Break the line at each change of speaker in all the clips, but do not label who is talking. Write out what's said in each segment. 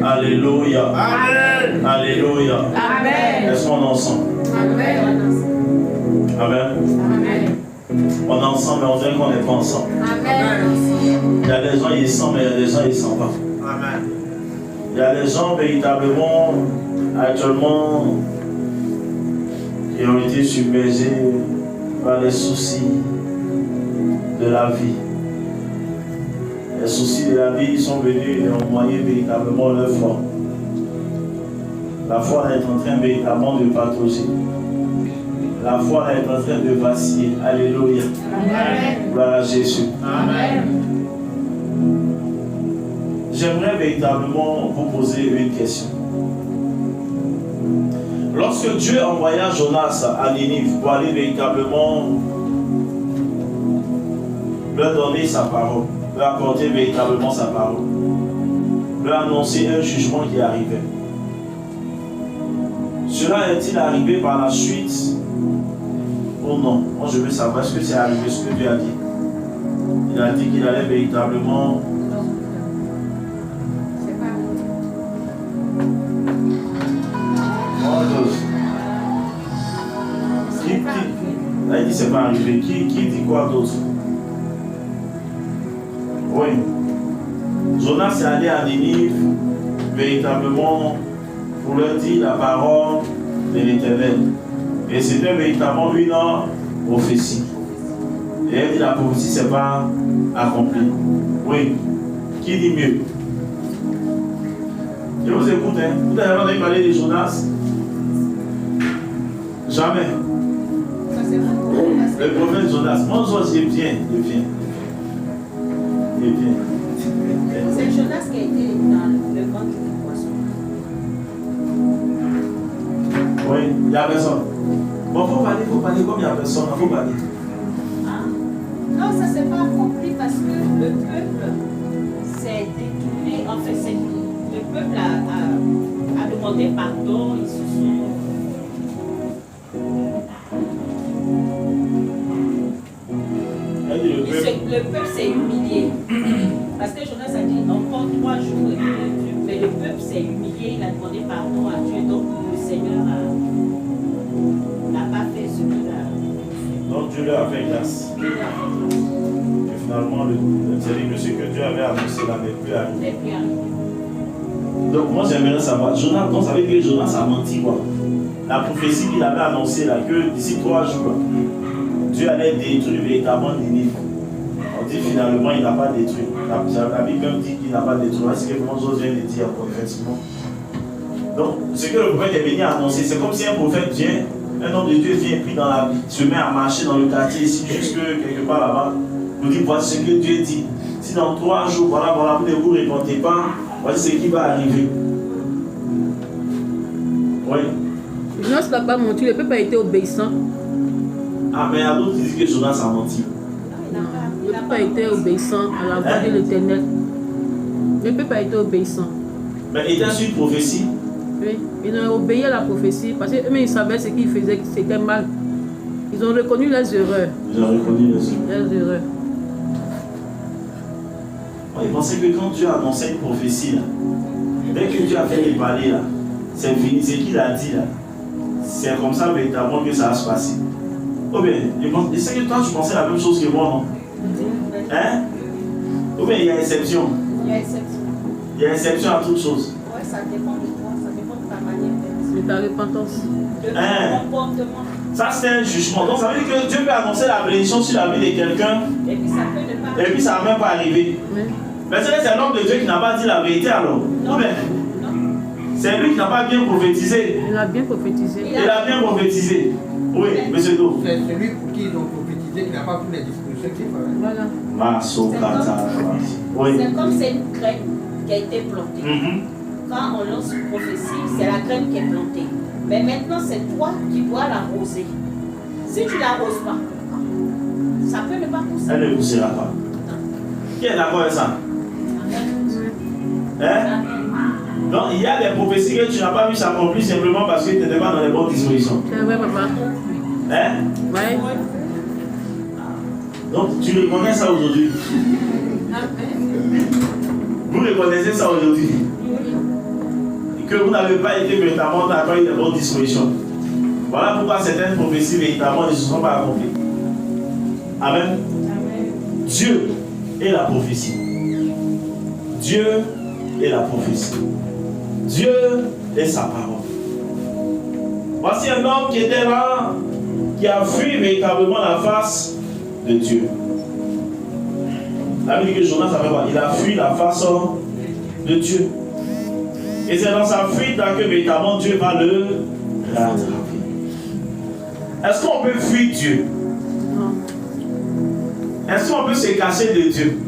Alléluia.
Amen.
Alléluia.
Amen.
Est-ce qu'on est ensemble?
Amen.
Amen.
Amen.
On est ensemble, mais on dirait qu'on n'est pas ensemble.
Amen.
Il y a des gens qui sentent, mais il y a des gens qui ne sentent pas.
Amen.
Il y a des gens véritablement, actuellement, qui ont été submergés par les soucis de la vie. Les soucis de la vie sont venus et ont moyen véritablement leur foi. La foi est en train véritablement de patauger. La foi est en train de vaciller. Alléluia.
Amen.
Gloire à Jésus.
Amen.
J'aimerais véritablement vous poser une question. Lorsque Dieu envoya Jonas à Ninive pour aller véritablement leur donner sa parole, leur apporter véritablement sa parole, leur annoncer un jugement qui arrivait. Cela est-il arrivé par la suite ou non? Moi je veux savoir, est-ce que c'est arrivé ce que Dieu a dit? Il a dit qu'il allait véritablement... Là, il dit c'est pas arrivé. Qui dit quoi d'autre? Oui. Jonas est allé à Ninive véritablement pour leur dire la parole de l'Éternel. Et c'était véritablement une prophétie. Et elle dit la prophétie c'est pas accompli. Oui. Qui dit mieux? Je vous écoute, hein. Vous avez entendu parler de Jonas? Jamais. Le prophète Jonas, moi je viens.
C'est Jonas qui a été dans le ventre du poisson.
Oui, il n'y a personne. Bon, faut parler comme il n'y a personne, il faut parler.
Ah. Non, ça ne s'est pas accompli parce que le peuple s'est détourné, en fait, le peuple a demandé pardon, ils se sont... Le peuple s'est humilié. Parce que Jonas a dit encore 3 jours, mais le peuple s'est humilié, il a demandé pardon à Dieu, donc le Seigneur n'a pas fait ce qu'il a.
Donc Dieu leur a fait grâce. Et finalement, c'est ce que Dieu avait annoncé n'avait plus arrivé. Donc moi j'aimerais savoir, Jonas, donc ça veut dire que Jonas a menti quoi? La prophétie qu'il avait annoncée là, que d'ici 3 jours, Dieu allait détruire véritablement Ninive. On dit finalement il n'a pas détruit. La Bible même dit qu'il n'a pas détruit. C'est ce que Moses vient de dire effectivement. Donc ce que le prophète est venu annoncer, c'est comme si un prophète vient, un homme de Dieu vient et puis dans la vie, se met à marcher dans le quartier ici, jusque quelque part là-bas, nous dit voici ce que Dieu dit. Si dans 3 jours, voilà, vous ne vous répondez pas, voici ce qui va arriver. Oui.
Jonas n'a pas menti, le peuple a été obéissant.
Ah, mais il y a d'autres qui disent que Jonas a menti.
Le peuple a été obéissant à la voix de l'Éternel. Le peuple a été obéissant.
Mais il était sur une prophétie.
Oui, ils ont obéi à la prophétie parce qu'eux-mêmes ils savaient ce qu'ils faisaient, que c'était mal. Ils ont reconnu leurs erreurs.
Ils ont reconnu
leurs erreurs.
Moi, je pensais que quand Dieu a annoncé une prophétie, là, dès que Dieu a fait les parler, là, c'est fini, c'est qu'il a dit là. C'est comme ça véritablement que ça va se passer. Ou bien, je sais que toi tu pensais la même chose que moi, non? Hein? Ou bien il y a exception?
Il y a exception.
Il y a exception à toute chose.
Oui, ça dépend de toi, ça dépend de ta manière d'être.
De ta repentance.
De ton comportement.
Ça c'est un jugement. Donc ça veut dire que Dieu peut annoncer la bénédiction sur la vie de quelqu'un.
Et puis ça peut ne pas.
Et puis ça ne va même pas arriver.
Oui.
Mais c'est l'homme de Dieu qui n'a pas dit la vérité alors.
Non.
Ou bien, c'est lui qui n'a pas bien prophétisé.
Il a bien prophétisé.
Il a bien prophétisé. Oui, monsieur Do.
C'est celui pour qui ils ont prophétisé qui n'a pas pris les dispositions qu'il fallait.
Voilà.
Oui.
C'est comme c'est une graine qui a été plantée. Quand on lance une prophétie, c'est la graine qui est plantée. Mais maintenant, c'est toi qui dois l'arroser. Si tu ne l'arroses pas, ça peut ne pas pousser.
Elle ne poussera pas. Qui est d'accord avec ça? Hein? Donc il y a des prophéties que tu n'as pas vu s'accomplir simplement parce que tu n'étais pas dans les bonnes dispositions.
C'est vrai, papa.
Hein?
Oui.
Donc tu reconnais ça aujourd'hui? Vous reconnaissez ça aujourd'hui? que vous n'avez pas été véritablement d'accord avec les bonnes dispositions. Voilà pourquoi certaines prophéties véritablement ne se sont pas accomplies. Amen. Amen. Dieu est la prophétie. Dieu est la prophétie. Dieu est sa parole. Voici un homme qui était là, qui a fui véritablement la face de Dieu. La Bible dit que Jonas savait quoi? Il a fui la face de Dieu. Et c'est dans sa fuite là que véritablement Dieu va le rattraper. Est-ce qu'on peut fuir Dieu? Est-ce qu'on peut se cacher de Dieu?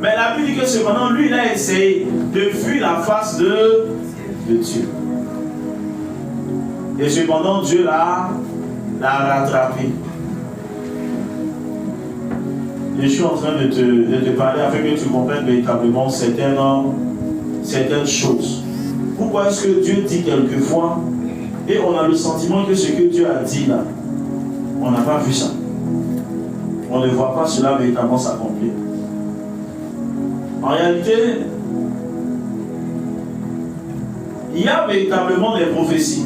Mais la Bible dit que cependant, lui, il a essayé de fuir la face de Dieu. Et cependant, Dieu l'a rattrapé. Je suis en train de te parler afin que tu comprennes véritablement certaines choses. Pourquoi est-ce que Dieu dit quelquefois et on a le sentiment que ce que Dieu a dit là, on n'a pas vu ça. On ne voit pas cela véritablement s'accomplir. En réalité, il y a véritablement des prophéties.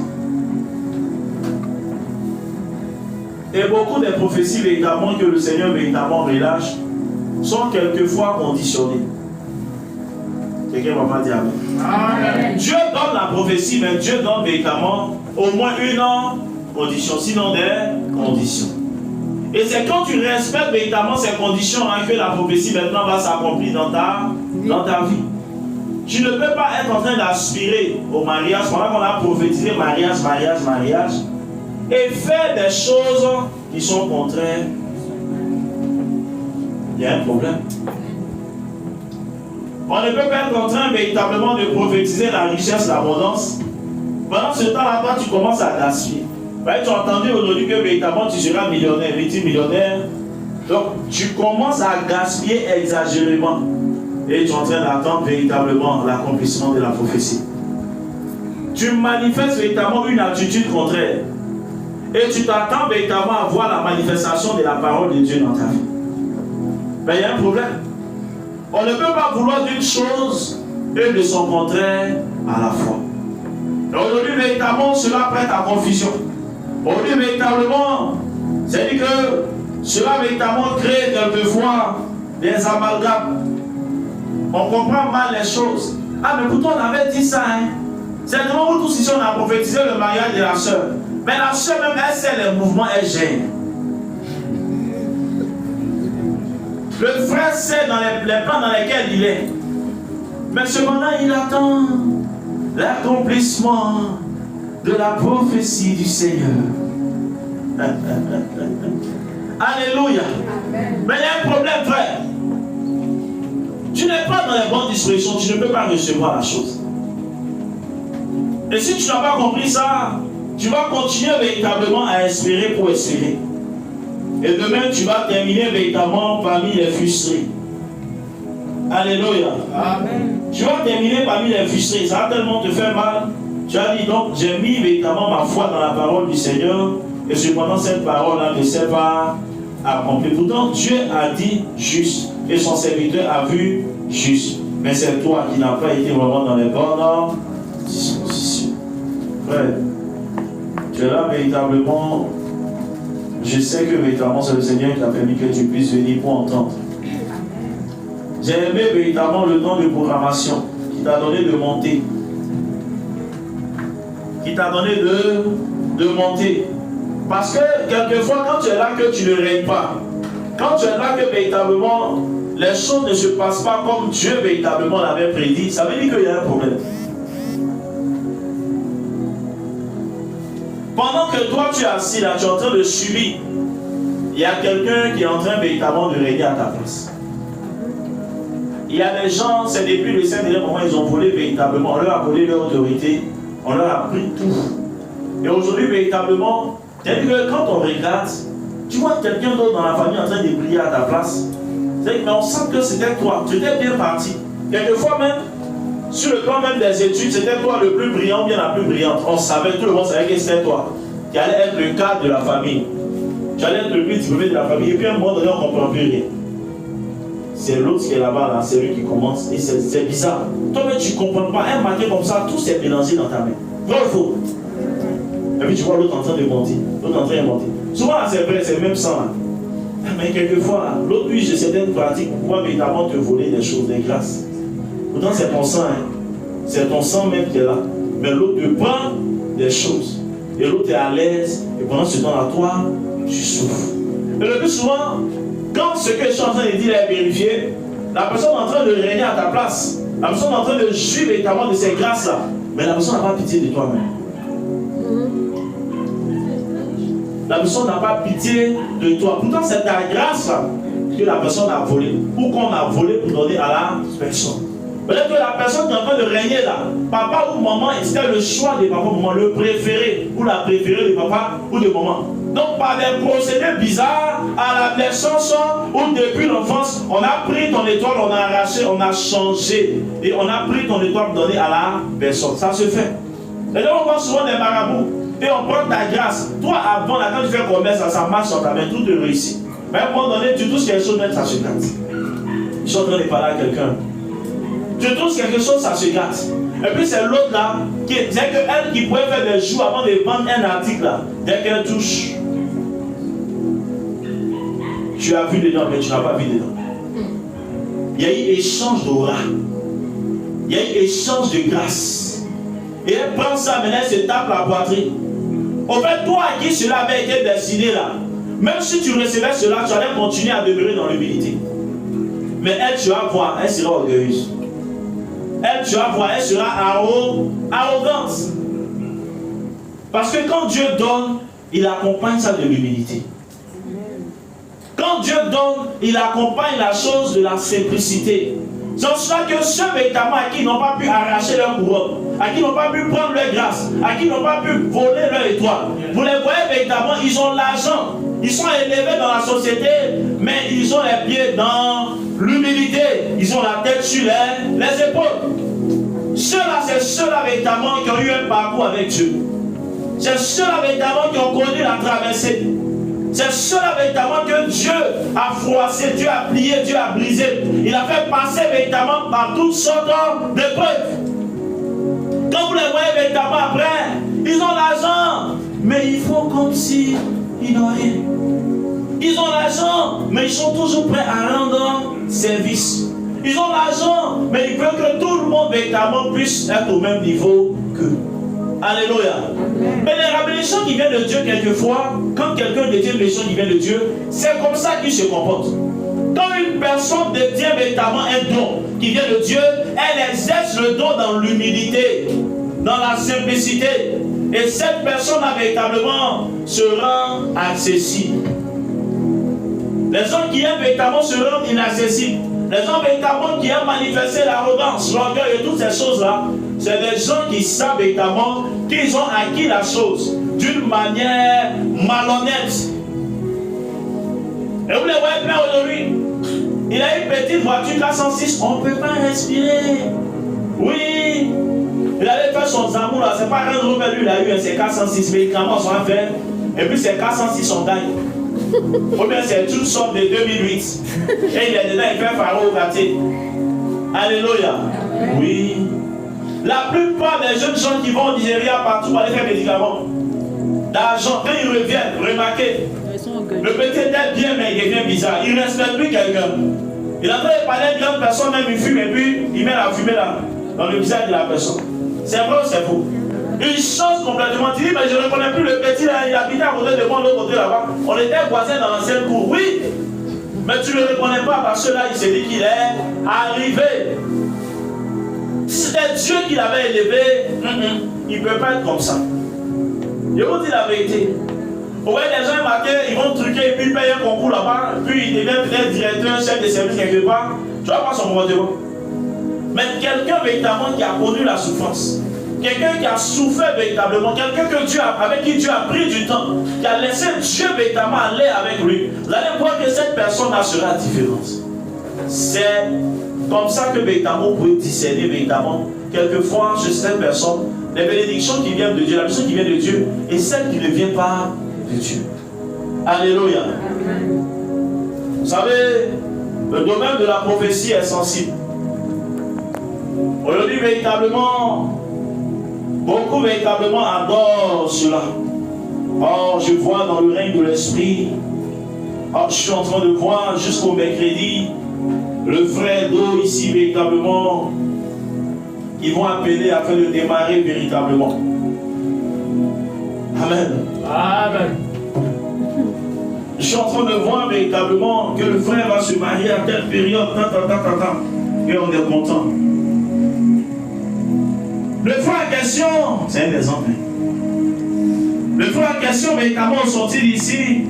Et beaucoup des prophéties véritablement que le Seigneur véritablement relâche sont quelquefois conditionnées. Quelqu'un va pas dire amen. Amen. Dieu donne la prophétie, mais Dieu donne véritablement au moins une condition, sinon des conditions. Et c'est quand tu respectes véritablement ces conditions hein, que la prophétie maintenant va s'accomplir dans ta vie. Tu ne peux pas être en train d'aspirer au mariage pendant qu'on a prophétisé mariage et faire des choses qui sont contraires. Il y a un problème. On ne peut pas être en train véritablement de prophétiser la richesse, l'abondance. Pendant ce temps-là, toi, tu commences à gaspiller. Tu as entendu aujourd'hui que véritablement tu seras millionnaire, multimillionnaire. Donc, tu commences à gaspiller exagérément. Et tu es en train d'attendre véritablement l'accomplissement de la prophétie. Tu manifestes véritablement une attitude contraire. Et tu t'attends véritablement à voir la manifestation de la parole de Dieu dans ta vie. Mais il y a un problème. On ne peut pas vouloir d'une chose et de son contraire à la fois. Aujourd'hui, véritablement, cela prête à confusion. Aujourd'hui, véritablement, c'est-à-dire que cela véritablement crée quelquefois des amalgames. On comprend mal les choses. Ah, mais pourtant, on avait dit ça, hein. C'est le moment où tous ici, on a prophétisé le mariage de la sœur. Mais la sœur, même, elle sait les mouvements, elle gêne. Le frère sait dans les plans dans lesquels il est. Mais cependant, il attend l'accomplissement de la prophétie du Seigneur. Alléluia. Amen. Mais il y a un problème, frère. Tu n'es pas dans les bonnes dispositions, tu ne peux pas recevoir la chose. Et si tu n'as pas compris ça, tu vas continuer véritablement à espérer pour espérer. Et demain, tu vas terminer véritablement parmi les frustrés. Alléluia. Amen. Tu vas terminer parmi les frustrés. Ça va tellement te faire mal. Tu as dit donc, j'ai mis véritablement ma foi dans la parole du Seigneur. Et cependant, cette parole-là ne s'est pas accomplie. Pourtant, Dieu a dit juste. Et son serviteur a vu juste. Mais c'est toi qui n'as pas été vraiment dans les bonnes dispositions. Frère, tu es là véritablement. Je sais que véritablement c'est le Seigneur qui a permis que tu puisses venir pour entendre. J'ai aimé véritablement le temps de programmation qui t'a donné de monter. Qui t'a donné de monter. Parce que quelquefois, quand tu es là que tu ne règnes pas, quand tu es là que véritablement les choses ne se passent pas comme Dieu véritablement l'avait prédit, ça veut dire qu'il y a un problème. Pendant que toi tu es assis là, tu es en train de subir, il y a quelqu'un qui est en train véritablement de régner à ta place. Il y a des gens, c'est depuis le Saint-Dernier moment, ils ont volé véritablement, on leur a volé leur autorité, on leur a pris tout. Et aujourd'hui, véritablement, c'est-à-dire que quand on regarde, tu vois quelqu'un d'autre dans la famille en train de briller à ta place, c'est-à-dire mais on sent que c'était toi, tu étais bien parti. Quelquefois même, sur le plan même des études, c'était toi le plus brillant, bien la plus brillante. On savait, tout le monde savait que c'était toi qui allait être le cadre de la famille. Tu allais être le plus diplômé de la famille. Et puis à un moment donné, on ne comprend plus rien. c'est l'autre qui est là-bas, là, c'est lui qui commence, et c'est bizarre. Toi-même, tu ne comprends pas. Un matin comme ça, tout s'est mélangé dans ta main. Vrai ou faux? Et puis tu vois l'autre en train de monter, l'autre en train de monter. Souvent, c'est vrai, c'est le même sang. Là. Mais quelquefois, l'autre, lui, j'ai certaines pratiques pour pouvoir véritablement te voler des choses, des grâces. Pourtant, c'est ton sang. Hein. C'est ton sang même qui est là. Mais l'autre te prend des choses. Et l'autre est à l'aise. Et pendant ce temps-là, toi, tu souffres. Et le plus souvent, quand ce que je suis en train de dire est vérifié, la personne est en train de régner à ta place. La personne est en train de jouir véritablement de ces grâces-là. Mais la personne n'a pas pitié de toi-même. La personne n'a pas pitié de toi. Pourtant, c'est ta grâce là, que la personne a volé. Ou qu'on a volé pour donner à la personne. Peut-être que la personne qui est en train de régner là, papa ou maman, c'était le choix de papa ou maman, le préféré ou la préférée de papa ou de maman. Donc par des procédés bizarres, à la naissance ou depuis l'enfance, on a pris ton étoile, on a arraché, on a changé. Et on a pris ton étoile donnée à la personne. Ça se fait. Et donc on voit souvent des marabouts. Et on prend ta grâce. Toi avant, là, quand tu fais commerce, ça marche sur ta main, tout te réussit. Mais à un moment donné, tu touches quelque chose, même ça se gâte. Je suis en train de parler à quelqu'un. Tu touches quelque chose, ça se gâte. Et puis c'est l'autre là, c'est qu'elle qui pourrait faire des jours avant de vendre un article là, dès qu'elle touche, tu as vu dedans, mais tu n'as pas vu dedans. Il y a eu échange d'aura. Il y a eu échange de grâce. Et elle prend ça, maintenant elle se tape la poitrine. Au fait, toi à qui cela avait été destiné là, même si tu recevais cela, tu allais continuer à demeurer dans l'humilité. Mais elle, tu vas voir, elle sera orgueilleuse. Elle, tu vas voir, elle sera arrogante. Parce que quand Dieu donne, il accompagne ça de l'humilité. Quand Dieu donne, il accompagne la chose de la simplicité. C'est pour cela que ceux véritablement à qui n'ont pas pu arracher leur couronne, à qui n'ont pas pu prendre leur grâce, à qui n'ont pas pu voler leur étoile, vous les voyez véritablement, ils ont l'argent, ils sont élevés dans la société, mais ils ont les pieds dans l'humilité, ils ont la tête sur les épaules. Ceux-là, c'est ceux-là véritablement qui ont eu un parcours avec Dieu. C'est ceux-là véritablement qui ont connu la traversée. C'est cela véritablement que Dieu a froissé, Dieu a plié, Dieu a brisé. Il a fait passer véritablement par toutes sortes d'épreuves. Quand vous les voyez véritablement après, ils ont l'argent, mais ils font comme si ils n'ont rien. Ils ont l'argent, mais ils sont toujours prêts à rendre service. Ils ont l'argent, mais ils veulent que tout le monde véritablement puisse être au même niveau qu'eux. Alléluia. Mais les révélations qui viennent de Dieu, quelquefois, quand quelqu'un détient une révélation qui vient de Dieu, c'est comme ça qu'il se comporte. Quand une personne détient véritablement un don qui vient de Dieu, elle exerce le don dans l'humilité, dans la simplicité. Et cette personne-là véritablement se rend accessible. Les gens qui aiment véritablement se rendre inaccessibles. Les gens véritablement qui aiment manifester l'arrogance, l'orgueil et toutes ces choses-là, c'est des gens qui savent véritablement qu'ils ont acquis la chose d'une manière malhonnête. Et vous les voyez bien aujourd'hui. Il a une petite voiture 406, on ne peut pas respirer. Oui. Il avait fait son amour là, c'est pas un Rover, lui il a eu, c'est 406, mais il commence à faire. Et puis c'est 406 on gagne. Ou bien c'est toute sorte de 2008. Et il est dedans, il fait pharaon au quartier. Alléluia. Oui. La plupart des jeunes gens qui vont au Nigeria partout pour aller faire médicaments, d'argent, quand ils reviennent, remarquez, le petit était bien, mais il devient bizarre. Il ne respecte plus quelqu'un. Il est en train de parler à une grande personne, même il fume, et puis il met la fumée là, dans le visage de la personne. C'est vrai ou c'est faux? Il change complètement. Tu dis, mais je ne reconnais plus le petit là, il habitait à côté de moi, de l'autre côté là-bas. On était voisins dans l'ancienne cour. Oui, mais tu ne le reconnais pas parce que là, il s'est dit qu'il est arrivé. Si c'était Dieu qui l'avait élevé, il ne peut pas être comme ça. Je vous dis la vérité. Vous voyez des gens marqués, ils vont truquer et puis ils payent un concours là-bas, puis ils deviennent peut-être directeur, chef de service quelque part. Tu vas voir son comportement. Mais quelqu'un véritablement qui a connu la souffrance, quelqu'un qui a souffert véritablement, quelqu'un avec qui Dieu a pris du temps, qui a laissé Dieu véritablement aller avec lui, vous allez voir que cette personne-là sera différente. C'est comme ça que véritablement vous pouvez discerner véritablement, quelquefois chez cette personne, les bénédictions qui viennent de Dieu, la bénédiction qui vient de Dieu, et celle qui ne vient pas de Dieu. Alléluia. Vous savez, Le domaine de la prophétie est sensible. Aujourd'hui, véritablement, beaucoup véritablement adorent cela. Or, je vois dans le règne de l'esprit, je suis en train de voir jusqu'au mercredi, le frère d'eau ici véritablement, ils vont appeler afin de démarrer véritablement. Amen.
Amen.
Je suis en train de voir véritablement que le frère va se marier à telle période, et on est content. Le frère en question, c'est un exemple. Le frère en question, véritablement sorti d'ici,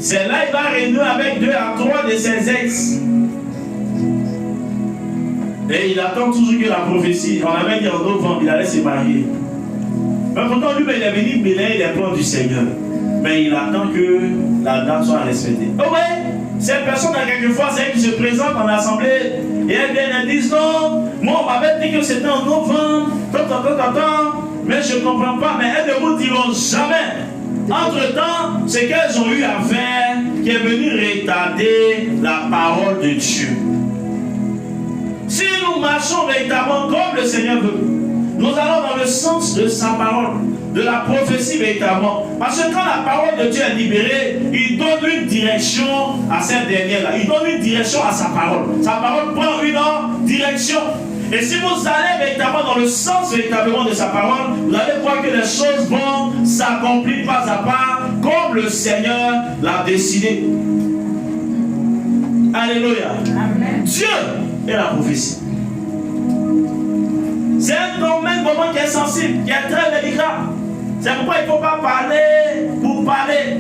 c'est là il va réunir avec 2 à 3 de ses ex. Et il attend toujours que la prophétie, on avait dit en novembre, il allait se marier. Mais pourtant, lui, il est venu mêler les plans du Seigneur. Mais il attend que la date soit respectée. Oh ouais, cette personne, quelquefois, c'est elle qui se présente en assemblée et elles disent non, moi, on m'avait dit que c'était en novembre, mais je ne comprends pas. Mais elles ne vous diront jamais. Entre-temps, c'est qu'elles ont eu à faire qui est venu retarder la parole de Dieu. Si nous marchons véritablement comme le Seigneur veut, nous allons dans le sens de sa parole, de la prophétie véritablement. Parce que quand la parole de Dieu est libérée, il donne une direction à cette dernière-là. Il donne une direction à sa parole. Sa parole prend une direction. Et si vous allez véritablement dans le sens véritablement de sa parole, vous allez voir que les choses vont s'accomplir pas à pas comme le Seigneur l'a décidé. Alléluia. Amen. Dieu est la prophétie. C'est un domaine vraiment qui est sensible, qui est très délicat. C'est pourquoi il ne faut pas parler pour parler.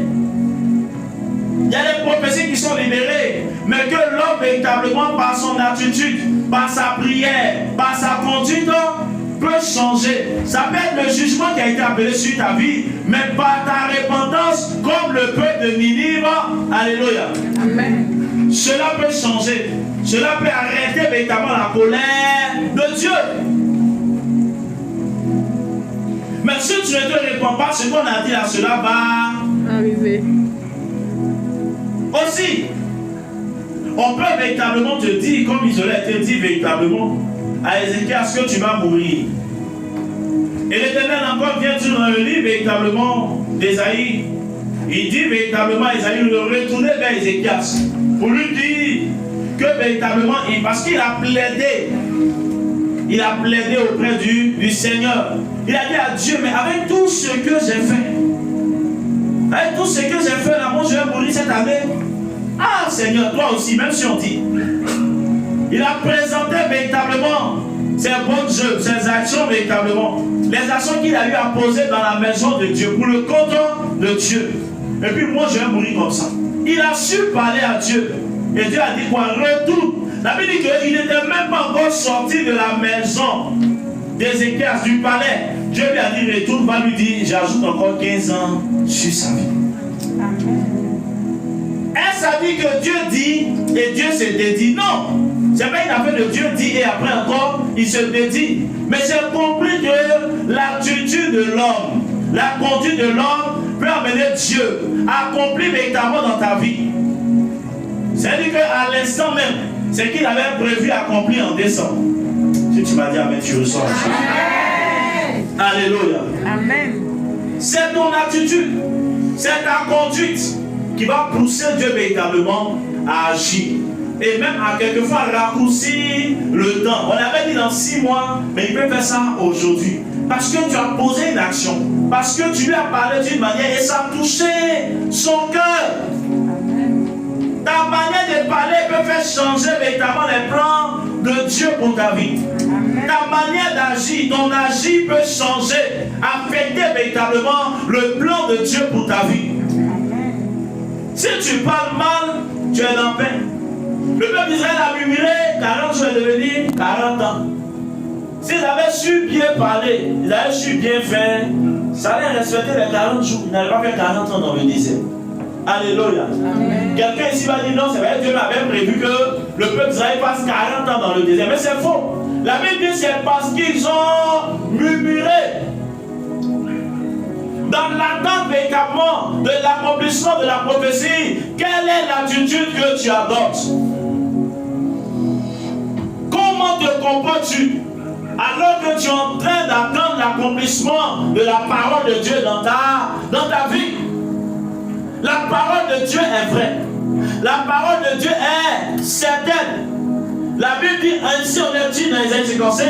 Il y a des prophéties qui sont libérées, mais que l'homme véritablement par son attitude, par sa prière, par sa conduite, peut changer. Ça peut être le jugement qui a été appelé sur ta vie, mais par ta repentance, comme le peuple de Ninive. Alléluia. Amen. Cela peut changer. Cela peut arrêter véritablement la colère de Dieu. Mais si tu ne te réponds pas, ce qu'on a dit là, cela va arriver. Aussi, on peut véritablement te dire, comme il a été dit véritablement à Ézéchias, que tu vas mourir. Et l'Éternel encore vient dire dans le livre véritablement d'Ésaïe. Il dit véritablement à Ésaïe de retourner vers Ézéchias pour lui dire que véritablement, parce qu'il a plaidé. Il a plaidé auprès du Seigneur. Il a dit à Dieu, mais avec tout ce que j'ai fait, avec tout ce que j'ai fait là, moi je vais mourir cette année. Ah Seigneur, toi aussi, même si on dit. Il a présenté véritablement ses bonnes œuvres, ses actions véritablement. Les actions qu'il a eu à poser dans la maison de Dieu, pour le compte de Dieu. Et puis moi je vais mourir comme ça. Il a su parler à Dieu. Et Dieu a dit quoi? Retourne. La Bible dit qu'il n'était même pas encore sorti de la maison d'Ézéchias, du palais. Dieu lui a dit retourne, va lui dire j'ajoute encore 15 ans sur sa vie. Amen. Est-ce a dit que Dieu dit et Dieu se dédie? Non. C'est pas une affaire de Dieu dit et après encore il se dédie. Mais j'ai compris que l'attitude de l'homme, la conduite de l'homme peut amener Dieu à accomplir véritablement dans ta vie. C'est-à-dire qu'à l'instant même, c'est qu'il avait prévu accomplir en décembre. Si tu m'as dit amen, tu ressens. Amen. Alléluia. Amen. C'est ton attitude, c'est ta conduite qui va pousser Dieu véritablement à agir. Et même à quelquefois raccourcir le temps. On avait dit dans 6 mois, mais il peut faire ça aujourd'hui. Parce que tu as posé une action. Parce que tu lui as parlé d'une manière et ça a touché son cœur. Ta manière de parler peut faire changer véritablement les plans de Dieu pour ta vie. Amen. Ta manière d'agir, ton agir peut changer, affecter véritablement le plan de Dieu pour ta vie. Amen. Si tu parles mal, tu es dans paix. Le peuple d'Israël a murmuré, 40 jours est devenu 40 ans. S'ils avaient su bien parler, ils avaient su bien faire, ça allait respecter les 40 jours. Ils n'avaient pas fait 40 ans dans le désert. Alléluia. Quelqu'un ici va dire non, c'est vrai, Dieu m'avait prévu que le peuple d'Israël passe 40 ans dans le désert. Mais c'est faux. La Bible dit c'est parce qu'ils ont murmuré. dans l'attente véritablement de l'accomplissement de la prophétie, quelle est l'attitude que tu adoptes? Comment te comportes-tu alors que tu es en train d'attendre l'accomplissement de la parole de Dieu dans ta vie? La parole de Dieu est vraie. La parole de Dieu est certaine. La Bible dit, ainsi on est dit dans Isaïe 55,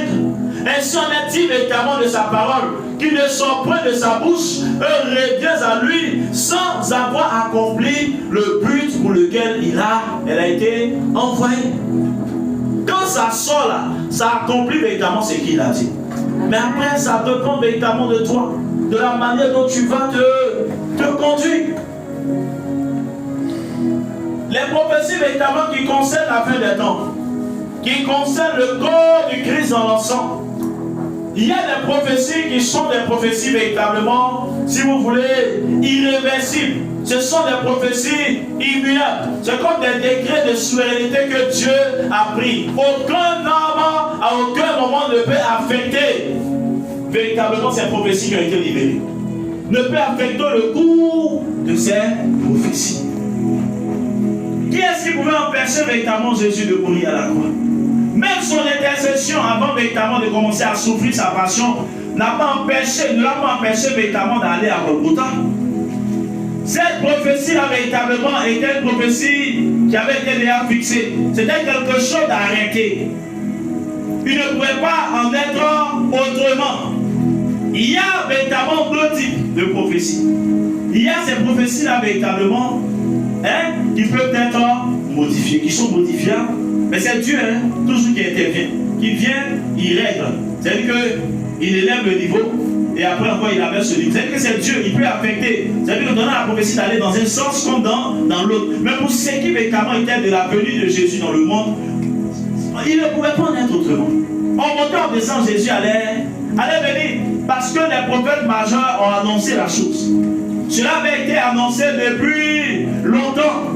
ainsi on est dit véritablement de sa parole, qui ne sort point de sa bouche, revient à lui sans avoir accompli le but pour lequel elle a été envoyée. Quand ça sort là, ça accomplit véritablement ce qu'il a dit. Mais après, ça dépend véritablement de toi, de la manière dont tu vas te conduire. Les prophéties véritablement qui concernent la fin des temps, qui concernent le corps du Christ dans l'ensemble. Il y a des prophéties qui sont des prophéties véritablement, si vous voulez, irréversibles. Ce sont des prophéties immuables. C'est comme des décrets de souveraineté que Dieu a pris. Aucun homme, à aucun moment, ne peut affecter véritablement ces prophéties qui ont été libérées. Ne peut affecter le cours de ces prophéties. Qui est-ce qui pouvait empêcher véritablement Jésus de mourir à la croix? Même son intercession avant véritablement de commencer à souffrir sa passion ne l'a pas empêché véritablement d'aller à Golgotha. Cette prophétie-là véritablement était une prophétie qui avait été déjà fixée. C'était quelque chose d'arrêté. Il ne pouvait pas en être autrement. Il y a véritablement deux types de prophéties. Il y a ces prophéties-là véritablement qui peuvent être modifiées, qui sont modifiables. Mais c'est Dieu, toujours qui intervient, qui vient, il règle. C'est-à-dire qu'il élève le niveau et après encore il abaisse le niveau. C'est-à-dire que c'est Dieu, il peut affecter. C'est-à-dire que donner la prophétie d'aller dans un sens comme dans l'autre. Mais pour ce qui véritablement était de la venue de Jésus dans le monde, il ne pouvait pas en être autrement. En montant en descendant, Jésus allait venir. Parce que les prophètes majeurs ont annoncé la chose. Cela avait été annoncé depuis longtemps.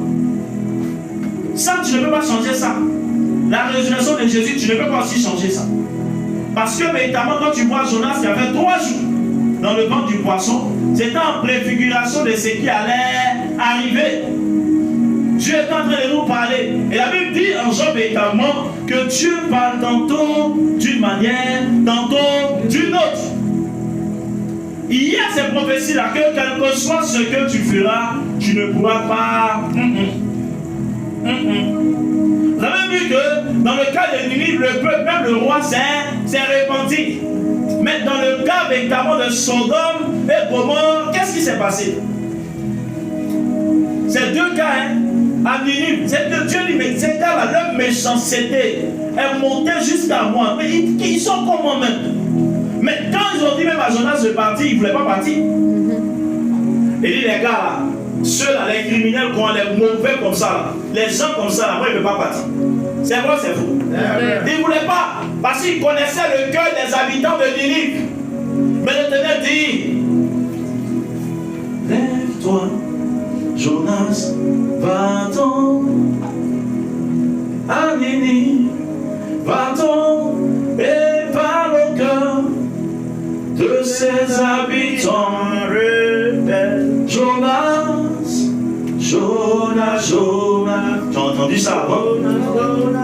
Ça, tu ne peux pas changer ça. La résurrection de Jésus, tu ne peux pas aussi changer ça. Parce que véritablement, quand tu vois Jonas qui avait 3 jours dans le ventre du poisson, c'était en préfiguration de ce qui allait arriver. Dieu est en train de nous parler. Et la Bible dit en Job véritablement que Dieu parle tantôt d'une manière, tantôt d'une autre. Il y a ces prophéties-là que quel que soit ce que tu feras, tu ne pourras pas. Vous avez vu que dans le cas de Ninive, le peuple, même le roi s'est repenti. Mais dans le cas véritablement de Sodome et Gomorrhe, qu'est-ce qui s'est passé? Ces deux cas, à Ninive, c'est que Dieu dit, mais ces gars-là, leur méchanceté est montée jusqu'à moi. Mais ils sont comme moi-même. Mais quand ils ont dit même à Jonas de partir, ils ne voulaient pas partir. Il dit, les gars là, ceux-là, les criminels, les mauvais comme ça, là, les gens comme ça, là, moi, ils ne veulent pas partir. C'est vrai, c'est faux. Ils ne voulaient pas, parce qu'ils connaissaient le cœur des habitants de Ninive. Mais l'Éternel dit, lève-toi, Jonas, va-t'en à Ninive, va-t'en et parle au cœur de ses habitants rebelles. Jonas. Tu as entendu ça avant?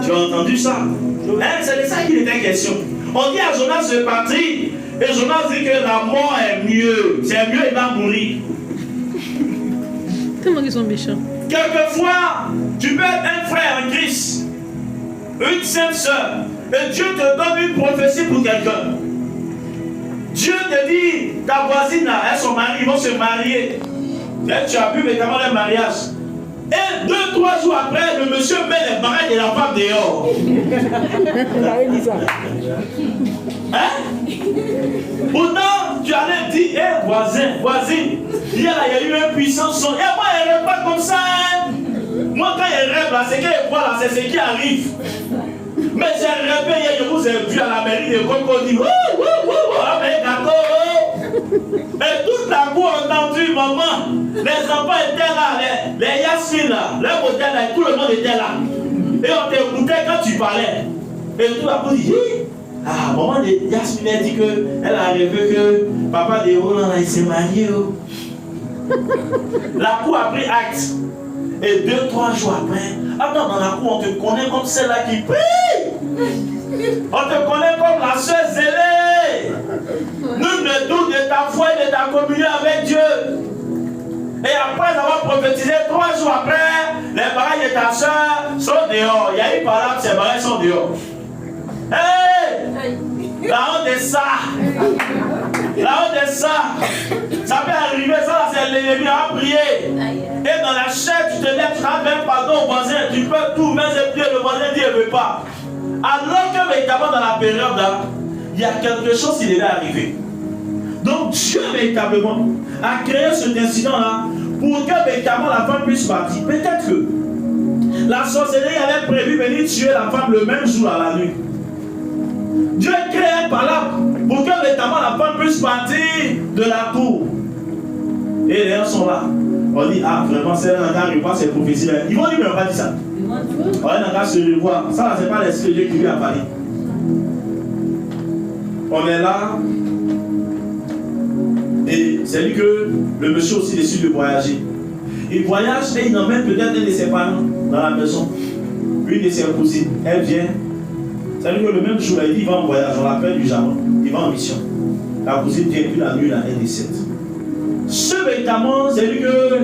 Tu as entendu ça? C'est de ça qu'il était question. On dit à Jonas de partir, et Jonas dit que la mort est mieux. C'est mieux, il va mourir.
Tellement qu'ils sont méchants.
Quelquefois, tu peux être un frère en Christ, une sainte sœur, et Dieu te donne une prophétie pour quelqu'un. Dieu te dit, ta voisine là, et son mari, ils vont se marier. Et tu as vu notamment le mariage. Et 2-3 jours après, le monsieur met les barrettes de la femme dehors.
Vous avez dit ça.
Pourtant, tu allais dire, hé voisine, il y a eu un puissant son. Et moi, elle ne rêve pas comme ça. Moi, quand elle rêve là, c'est qu'elle voit là, c'est ce qui arrive. Mais j'ai rêvé hier, je vous ai vu à la mairie de Coco dire, et toute la cour a entendu, maman. Les enfants étaient là, les Yasmin là, les modèles là, tout le monde était là. Et on t'écoutait quand tu parlais. Et tout la cour dit, ah À un moment, Yasmine a dit qu'elle a rêvé que papa de Roland il s'est marié. La cour a pris acte. Et 2-3 jours après, attends, dans la cour, on te connaît comme celle-là qui prie. On te connaît comme la soeur zélée. Nul ne doute de ta foi et de ta communion avec Dieu. Et après avoir prophétisé 3 jours après, les barailles de ta soeur sont dehors. Il y a eu par là que ces barailles sont dehors. Hey! La honte est ça. La honte est ça. Ça peut arriver, ça là, c'est l'ennemi à prier. Et dans la chair, tu te lèves, tu rends même pardon au voisin. Tu peux tout, mais c'est plus le voisin dit il ne veut pas. Alors que véritablement dans la période là, il y a quelque chose qui est arrivé. Donc Dieu véritablement a créé cet incident là pour que véritablement la femme puisse partir. Peut-être que la sorcellerie avait prévu venir tuer la femme le même jour à la nuit. Dieu crée par là pour que véritablement la femme puisse partir de la cour. Et les gens sont là. On dit, ah vraiment, c'est un gars qui voit ces prophéties là. Ils vont dire, mais on va dire ça. On a un gars se revoit. Ça là, c'est pas l'esprit de Dieu qui lui a parlé. On est là. Et c'est lui que le monsieur aussi décide de voyager. Il voyage et il emmène peut-être un de ses parents dans la maison. Une de ses cousines. Elle vient. C'est-à-dire que le même jour, il dit, il va en voyage. On l'appelle du Japon. Il va en mission. La cousine vient, puis la nuit, là, elle décède. Ce véritablement, c'est lui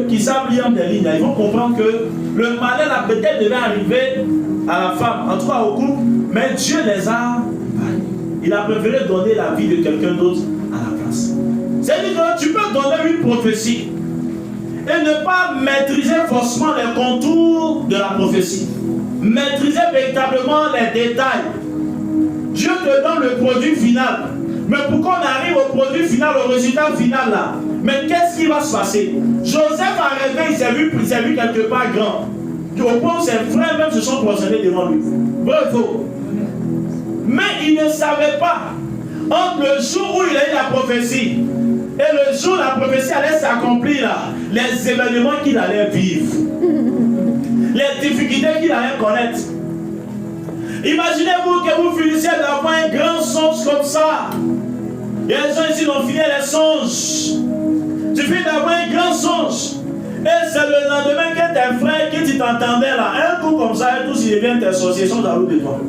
qui savent lire des lignes. Ils vont comprendre que le malheur là peut-être devait arriver à la femme, en tout cas au couple, mais Dieu les a bannis. Il a préféré donner la vie de quelqu'un d'autre à la place. C'est-à-dire que tu peux donner une prophétie et ne pas maîtriser forcément les contours de la prophétie. Maîtriser véritablement les détails. Dieu te donne le produit final. Mais pour qu'on arrive au produit final, au résultat final là, mais qu'est-ce qui va se passer? Joseph a rêvé, il s'est vu quelque part grand. Au point où ses frères même se sont prosternés devant lui. Vrai ou faux? Mais il ne savait pas, entre le jour où il a eu la prophétie et le jour où la prophétie allait s'accomplir là, les événements qu'il allait vivre, les difficultés qu'il allait connaître. Imaginez-vous que vous finissez d'avoir un grand songe comme ça. Et les gens ici ont fini les songes. Tu finis d'avoir un grand songe. Et c'est le lendemain que tes frères qui t'entendaient là, un coup comme ça, et tous ils deviennent tes sorciers, sont jaloux de toi.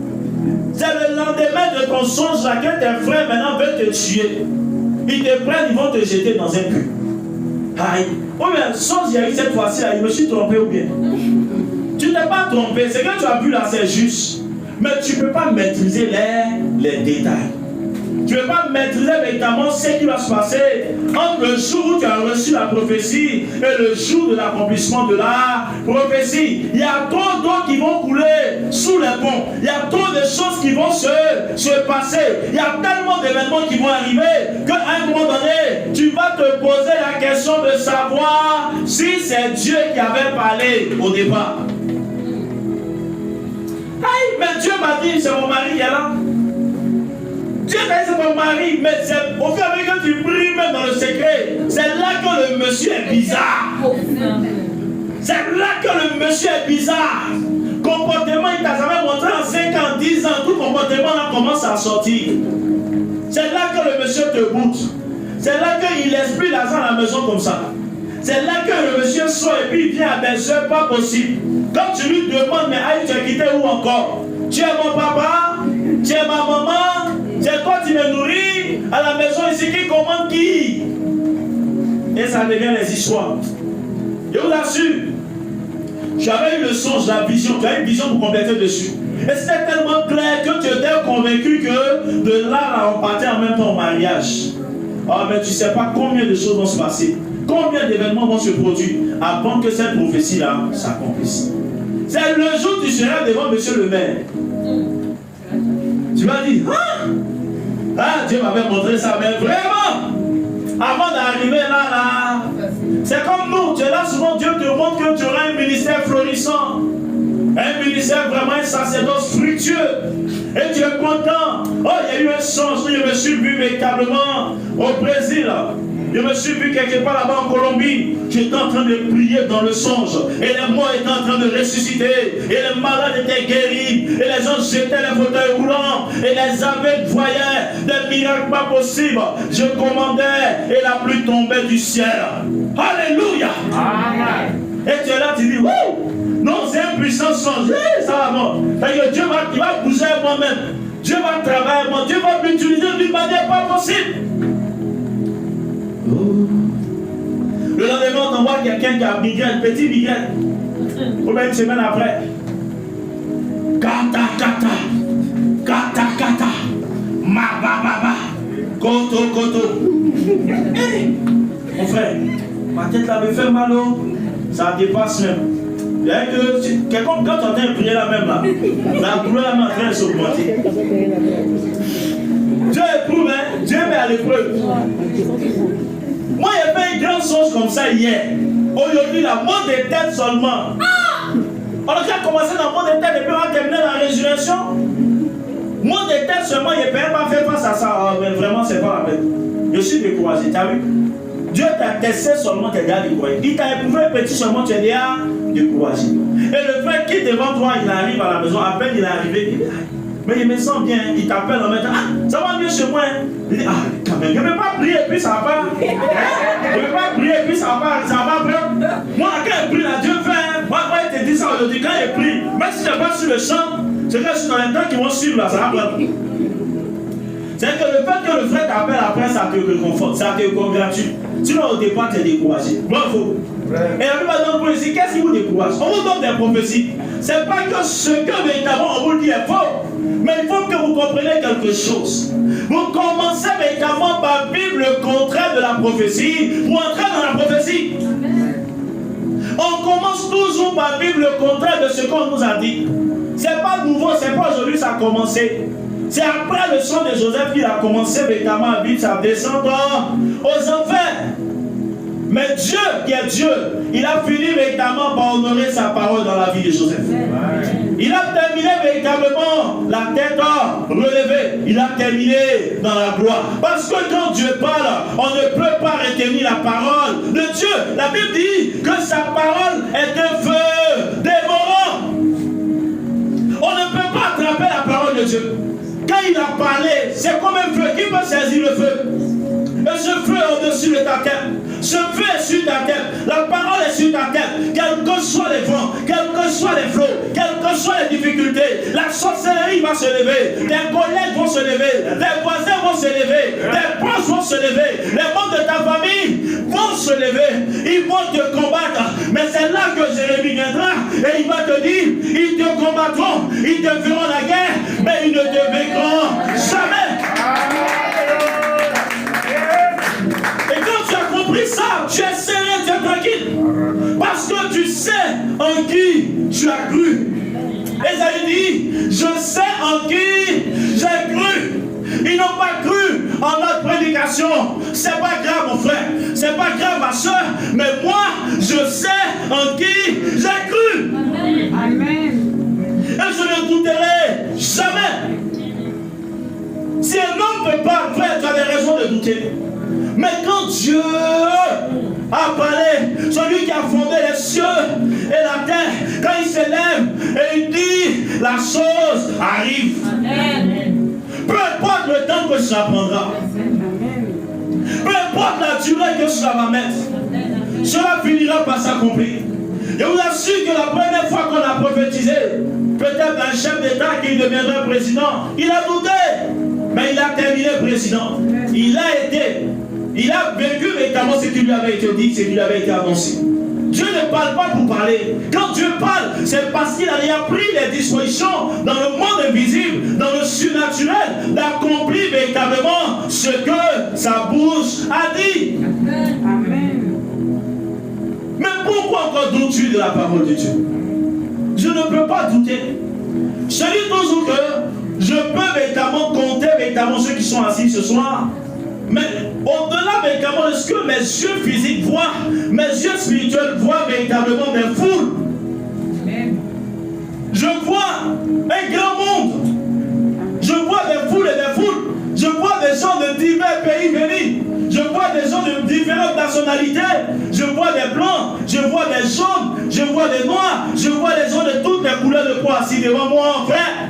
C'est le lendemain de ton songe là que tes frères maintenant veulent te tuer. Ils te prennent, ils vont te jeter dans un puits. Aïe. Oh mais songe il y a eu cette fois-ci là, je me suis trompé ou bien? Tu n'es pas trompé, c'est que tu as vu là, c'est juste. Mais tu ne peux pas maîtriser les détails. Tu ne peux pas maîtriser véritablement ce qui va se passer entre le jour où tu as reçu la prophétie et le jour de l'accomplissement de la prophétie. Il y a trop d'eau qui vont couler sous les ponts. Il y a trop de choses qui vont se passer. Il y a tellement d'événements qui vont arriver qu'à un moment donné, tu vas te poser la question de savoir si c'est Dieu qui avait parlé au départ. Aïe, mais Dieu m'a dit, c'est mon mari qui est là. Dieu t'a dit, c'est mon mari, mais au fur et à mesure que tu pries, même dans le secret, c'est là que le monsieur est bizarre. C'est là que le monsieur est bizarre. Comportement, il t'a jamais montré en 5 ans, 10 ans, tout comportement là commence à sortir. C'est là que le monsieur te boute. C'est là qu'il laisse plus l'argent à la maison comme ça. C'est là que le monsieur sort et puis il vient à des heures pas possibles. Quand tu lui demandes, mais aïe, tu as quitté où encore? Tu es mon papa? Tu es ma maman? C'est toi qui me nourris? À la maison ici, qui commande qui? Et ça devient les histoires. Je vous assure, j'avais eu le songe, la vision, tu as une vision pour compléter dessus. Et c'était tellement clair que tu étais convaincu que de là, on partait en même temps au mariage. Ah, mais tu ne sais pas combien de choses vont se passer. Combien d'événements vont se produire avant que cette prophétie-là s'accomplisse. C'est le jour où tu seras devant monsieur le maire. Tu vas dire, ah, Dieu m'avait montré ça, mais vraiment, avant d'arriver là, c'est comme nous, tu es là souvent, Dieu te montre que tu auras un ministère florissant, un ministère vraiment, un sacerdoce fructueux, et tu es content. Oh, il y a eu un songe, je me suis vu véritablement au Brésil. Je me suis vu quelque part là-bas en Colombie. J'étais en train de prier dans le songe. Et les morts étaient en train de ressusciter. Et les malades étaient guéris. Et les gens jetaient les fauteuils roulants. Et les aveugles voyaient. miracle pas possible. Je commandais et la pluie tombait du ciel. Alléluia.
Amen.
Et tu es là, tu dis, wouh! Non, c'est un puissant songe. Ça va, non. Dieu va bouger moi-même. Dieu va travailler moi. Dieu va m'utiliser d'une manière pas possible. Le lendemain, on envoie quelqu'un qui a migraine, petit migraine. Ou bien une semaine après. Kata, kata. Kata, kata. Ma, ba, ba, ba. Koto, koto. Mon frère, ma tête là me fait mal. Ça dépasse même. Quelqu'un, quand tu entends prier là même là, la douleur est en train de s'augmenter. Dieu éprouve, hein? Dieu met à l'épreuve. Moi, j'ai fait une grande chose comme ça hier. Aujourd'hui, la mort des têtes seulement. On a commencé dans le monde des têtes et puis on va terminer la résurrection. Mort des têtes seulement, il ne peut pas faire face à ça. Ah, mais vraiment, c'est pas la peine. Je suis découragé, tu as vu? Dieu t'a testé seulement, tu es déjà découragé. Il t'a éprouvé petit seulement, tu es déjà découragé. Et le frère qui est devant toi, il arrive à la maison, à peine il est arrivé, il dit, mais il me sent bien, il t'appelle en mettant, ah, ça va mieux chez moi. Il dit, ah, quand même, je ne vais pas prier et puis ça va pas. Je ne vais pas prier et puis ça va pas. Moi, quand il prie, là, Dieu fait, moi, il te dit ça aujourd'hui, quand il prie, même si je ne suis pas sur le champ, c'est que je suis dans les temps qui vont suivre là, ça va pas. C'est que le fait que le frère t'appelle après, ça te réconforte, ça te congratule. Sinon, au départ, tu es découragé. Bravo. Et la plupart d'entre vous ici, qu'est-ce qui vous décourage? On vous donne des prophéties. Ce n'est pas que ce que véritablement on vous dit est faux. Mais il faut que vous compreniez quelque chose. Vous commencez véritablement par vivre le contraire de la prophétie pour entrer dans la prophétie. On commence toujours par vivre le contraire de ce qu'on nous a dit. Ce n'est pas nouveau, ce n'est pas aujourd'hui que ça a commencé. C'est après le sang de Joseph qu'il a commencé véritablement à vivre sa descente aux enfers. Mais Dieu, qui est Dieu, il a fini véritablement par honorer sa parole dans la vie de Joseph. Il a terminé véritablement la tête relevée. Il a terminé dans la gloire. Parce que quand Dieu parle, on ne peut pas retenir la parole de Dieu. La Bible dit que sa parole est un feu dévorant. On ne peut pas attraper la parole de Dieu. Quand il a parlé, c'est comme un feu. Qui peut saisir le feu? Et ce feu est au-dessus de ta tête. Ce feu est sur ta tête. La parole est sur ta tête. Quels que soient les vents, quels que soient les flots, quelles que soient les difficultés, la sorcellerie va se lever. Tes collègues vont se lever. Tes voisins vont se lever. Tes proches vont se lever. Les membres de ta famille vont se lever. Ils vont te combattre. Mais c'est là que Jérémie viendra et il va te dire, ils te combattront, ils te feront la guerre, mais ils ne te vaincront jamais. Et quand tu as compris ça, tu es serein, tu es tranquille. Parce que tu sais en qui tu as cru. Ésaïe dit, je sais en qui j'ai cru. Ils n'ont pas cru en notre prédication. C'est pas grave, mon frère. C'est pas grave, ma soeur. Mais moi, je sais en qui j'ai cru. Amen. Et je ne douterai jamais. Si un homme ne peut pas, frère, tu as des raisons de douter. Mais quand Dieu a parlé, celui qui a fondé les cieux et la terre, quand il s'élève et il dit, la chose arrive. Amen. Peu importe le temps que ça prendra, peu importe la durée que cela va mettre, cela finira par s'accomplir. Je vous assure que la première fois qu'on a prophétisé, peut-être un chef d'État qui deviendra président, il a douté, mais il a terminé président. Il a vécu véritablement ce qui lui avait été dit, ce qui lui avait été annoncé. Dieu ne parle pas pour parler. Quand Dieu parle, c'est parce qu'il a déjà pris les dispositions dans le monde invisible, dans le surnaturel, d'accomplir véritablement ce que sa bouche a dit. Amen. Mais pourquoi encore doutes-tu de la parole de Dieu? Je ne peux pas douter. Je dis toujours que je peux véritablement compter véritablement ceux qui sont assis ce soir. Mais au-delà véritablement de ce que mes yeux physiques voient, mes yeux spirituels voient véritablement des foules. Je vois un grand monde. Je vois des foules et des foules. Je vois des gens de divers pays venir. Je vois des gens de différentes nationalités. Je vois des blancs, je vois des jaunes, je vois des noirs, je vois des gens de toutes les couleurs de peau assis devant moi, frère.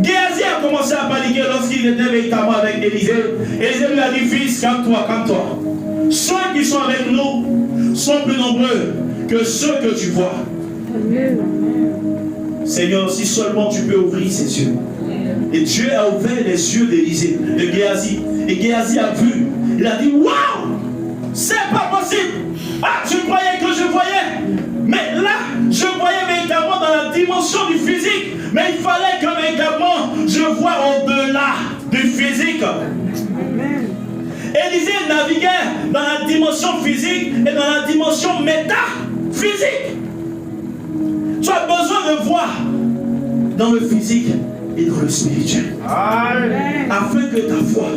Géasi a commencé à paniquer lorsqu'il était véritablement avec Élisée. Élisée lui a dit, fils, calme-toi, calme-toi. Ceux qui sont avec nous sont plus nombreux que ceux que tu vois. Seigneur, si seulement tu peux ouvrir ses yeux. Et Dieu a ouvert les yeux d'Élisée, de Géasi. Et Géasi a vu. Il a dit, waouh, c'est pas possible. Ah, tu croyais que je voyais. Mais là, je voyais véritablement dans la dimension du physique. Mais il fallait que véritablement je voie au-delà du physique. Élisée naviguait dans la dimension physique et dans la dimension métaphysique. Tu as besoin de voir dans le physique et dans le spirituel.
Amen.
Afin que ta foi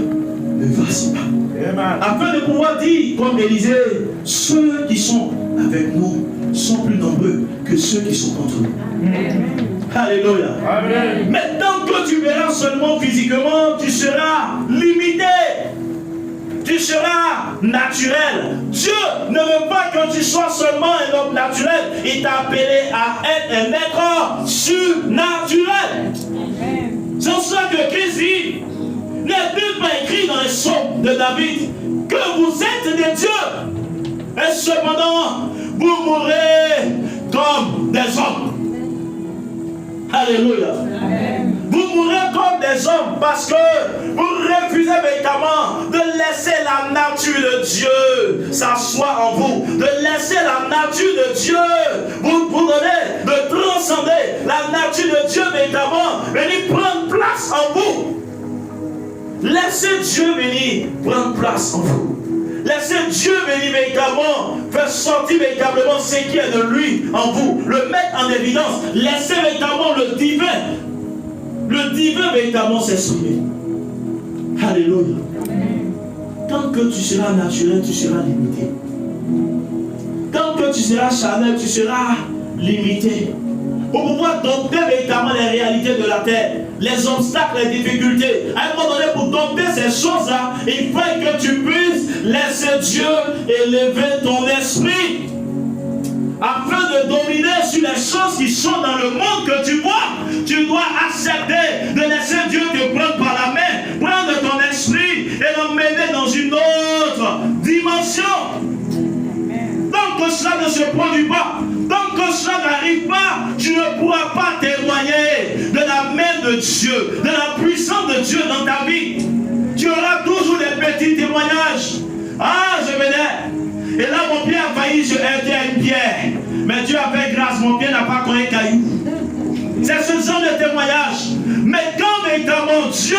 ne vacille pas.
Amen.
Afin de pouvoir dire, comme Élisée, ceux qui sont avec nous sont plus nombreux que ceux qui sont contre nous. Alléluia.
Amen.
Mais tant que tu verras seulement physiquement, tu seras limité. Tu seras naturel. Dieu ne veut pas que tu sois seulement un homme naturel. Il t'a appelé à être un être surnaturel. C'est pour ça que Christ dit, n'est-il pas écrit dans les psaumes de David que vous êtes des dieux et cependant vous mourrez comme des hommes. Alléluia. Amen. Vous mourrez comme des hommes parce que vous refusez véritablement de laisser la nature de Dieu s'asseoir en vous, de laisser la nature de Dieu vous donner, de transcender la nature de Dieu véritablement, venir prendre place en vous. Laissez Dieu venir prendre place en vous. Laissez Dieu venir véritablement faire sortir véritablement ce qui est de lui en vous, le mettre en évidence. Laissez véritablement le divin véritablement s'exprimer. Alléluia. Tant que tu seras naturel, tu seras limité. Tant que tu seras charnel, tu seras limité. Pour pouvoir dompter véritablement les réalités de la terre, les obstacles, les difficultés, à un moment donné, pour dompter ces choses-là, il faut que tu puisses laisser Dieu élever ton esprit. Afin de dominer sur les choses qui sont dans le monde que tu vois, tu dois accepter de laisser Dieu te prendre par la main, prendre ton esprit et l'emmener dans une autre dimension. Tant que cela ne se produit pas, tant que cela n'arrive pas, tu ne pourras pas témoigner de la main de Dieu, de la puissance de Dieu dans ta vie. Tu auras toujours des petits témoignages. Ah, je venais. Et là, mon pied a failli se heurter à une pierre. Mais Dieu a fait grâce, mon pied n'a pas connu caillou. C'est ce genre de témoignage. Mais quand véritablement Dieu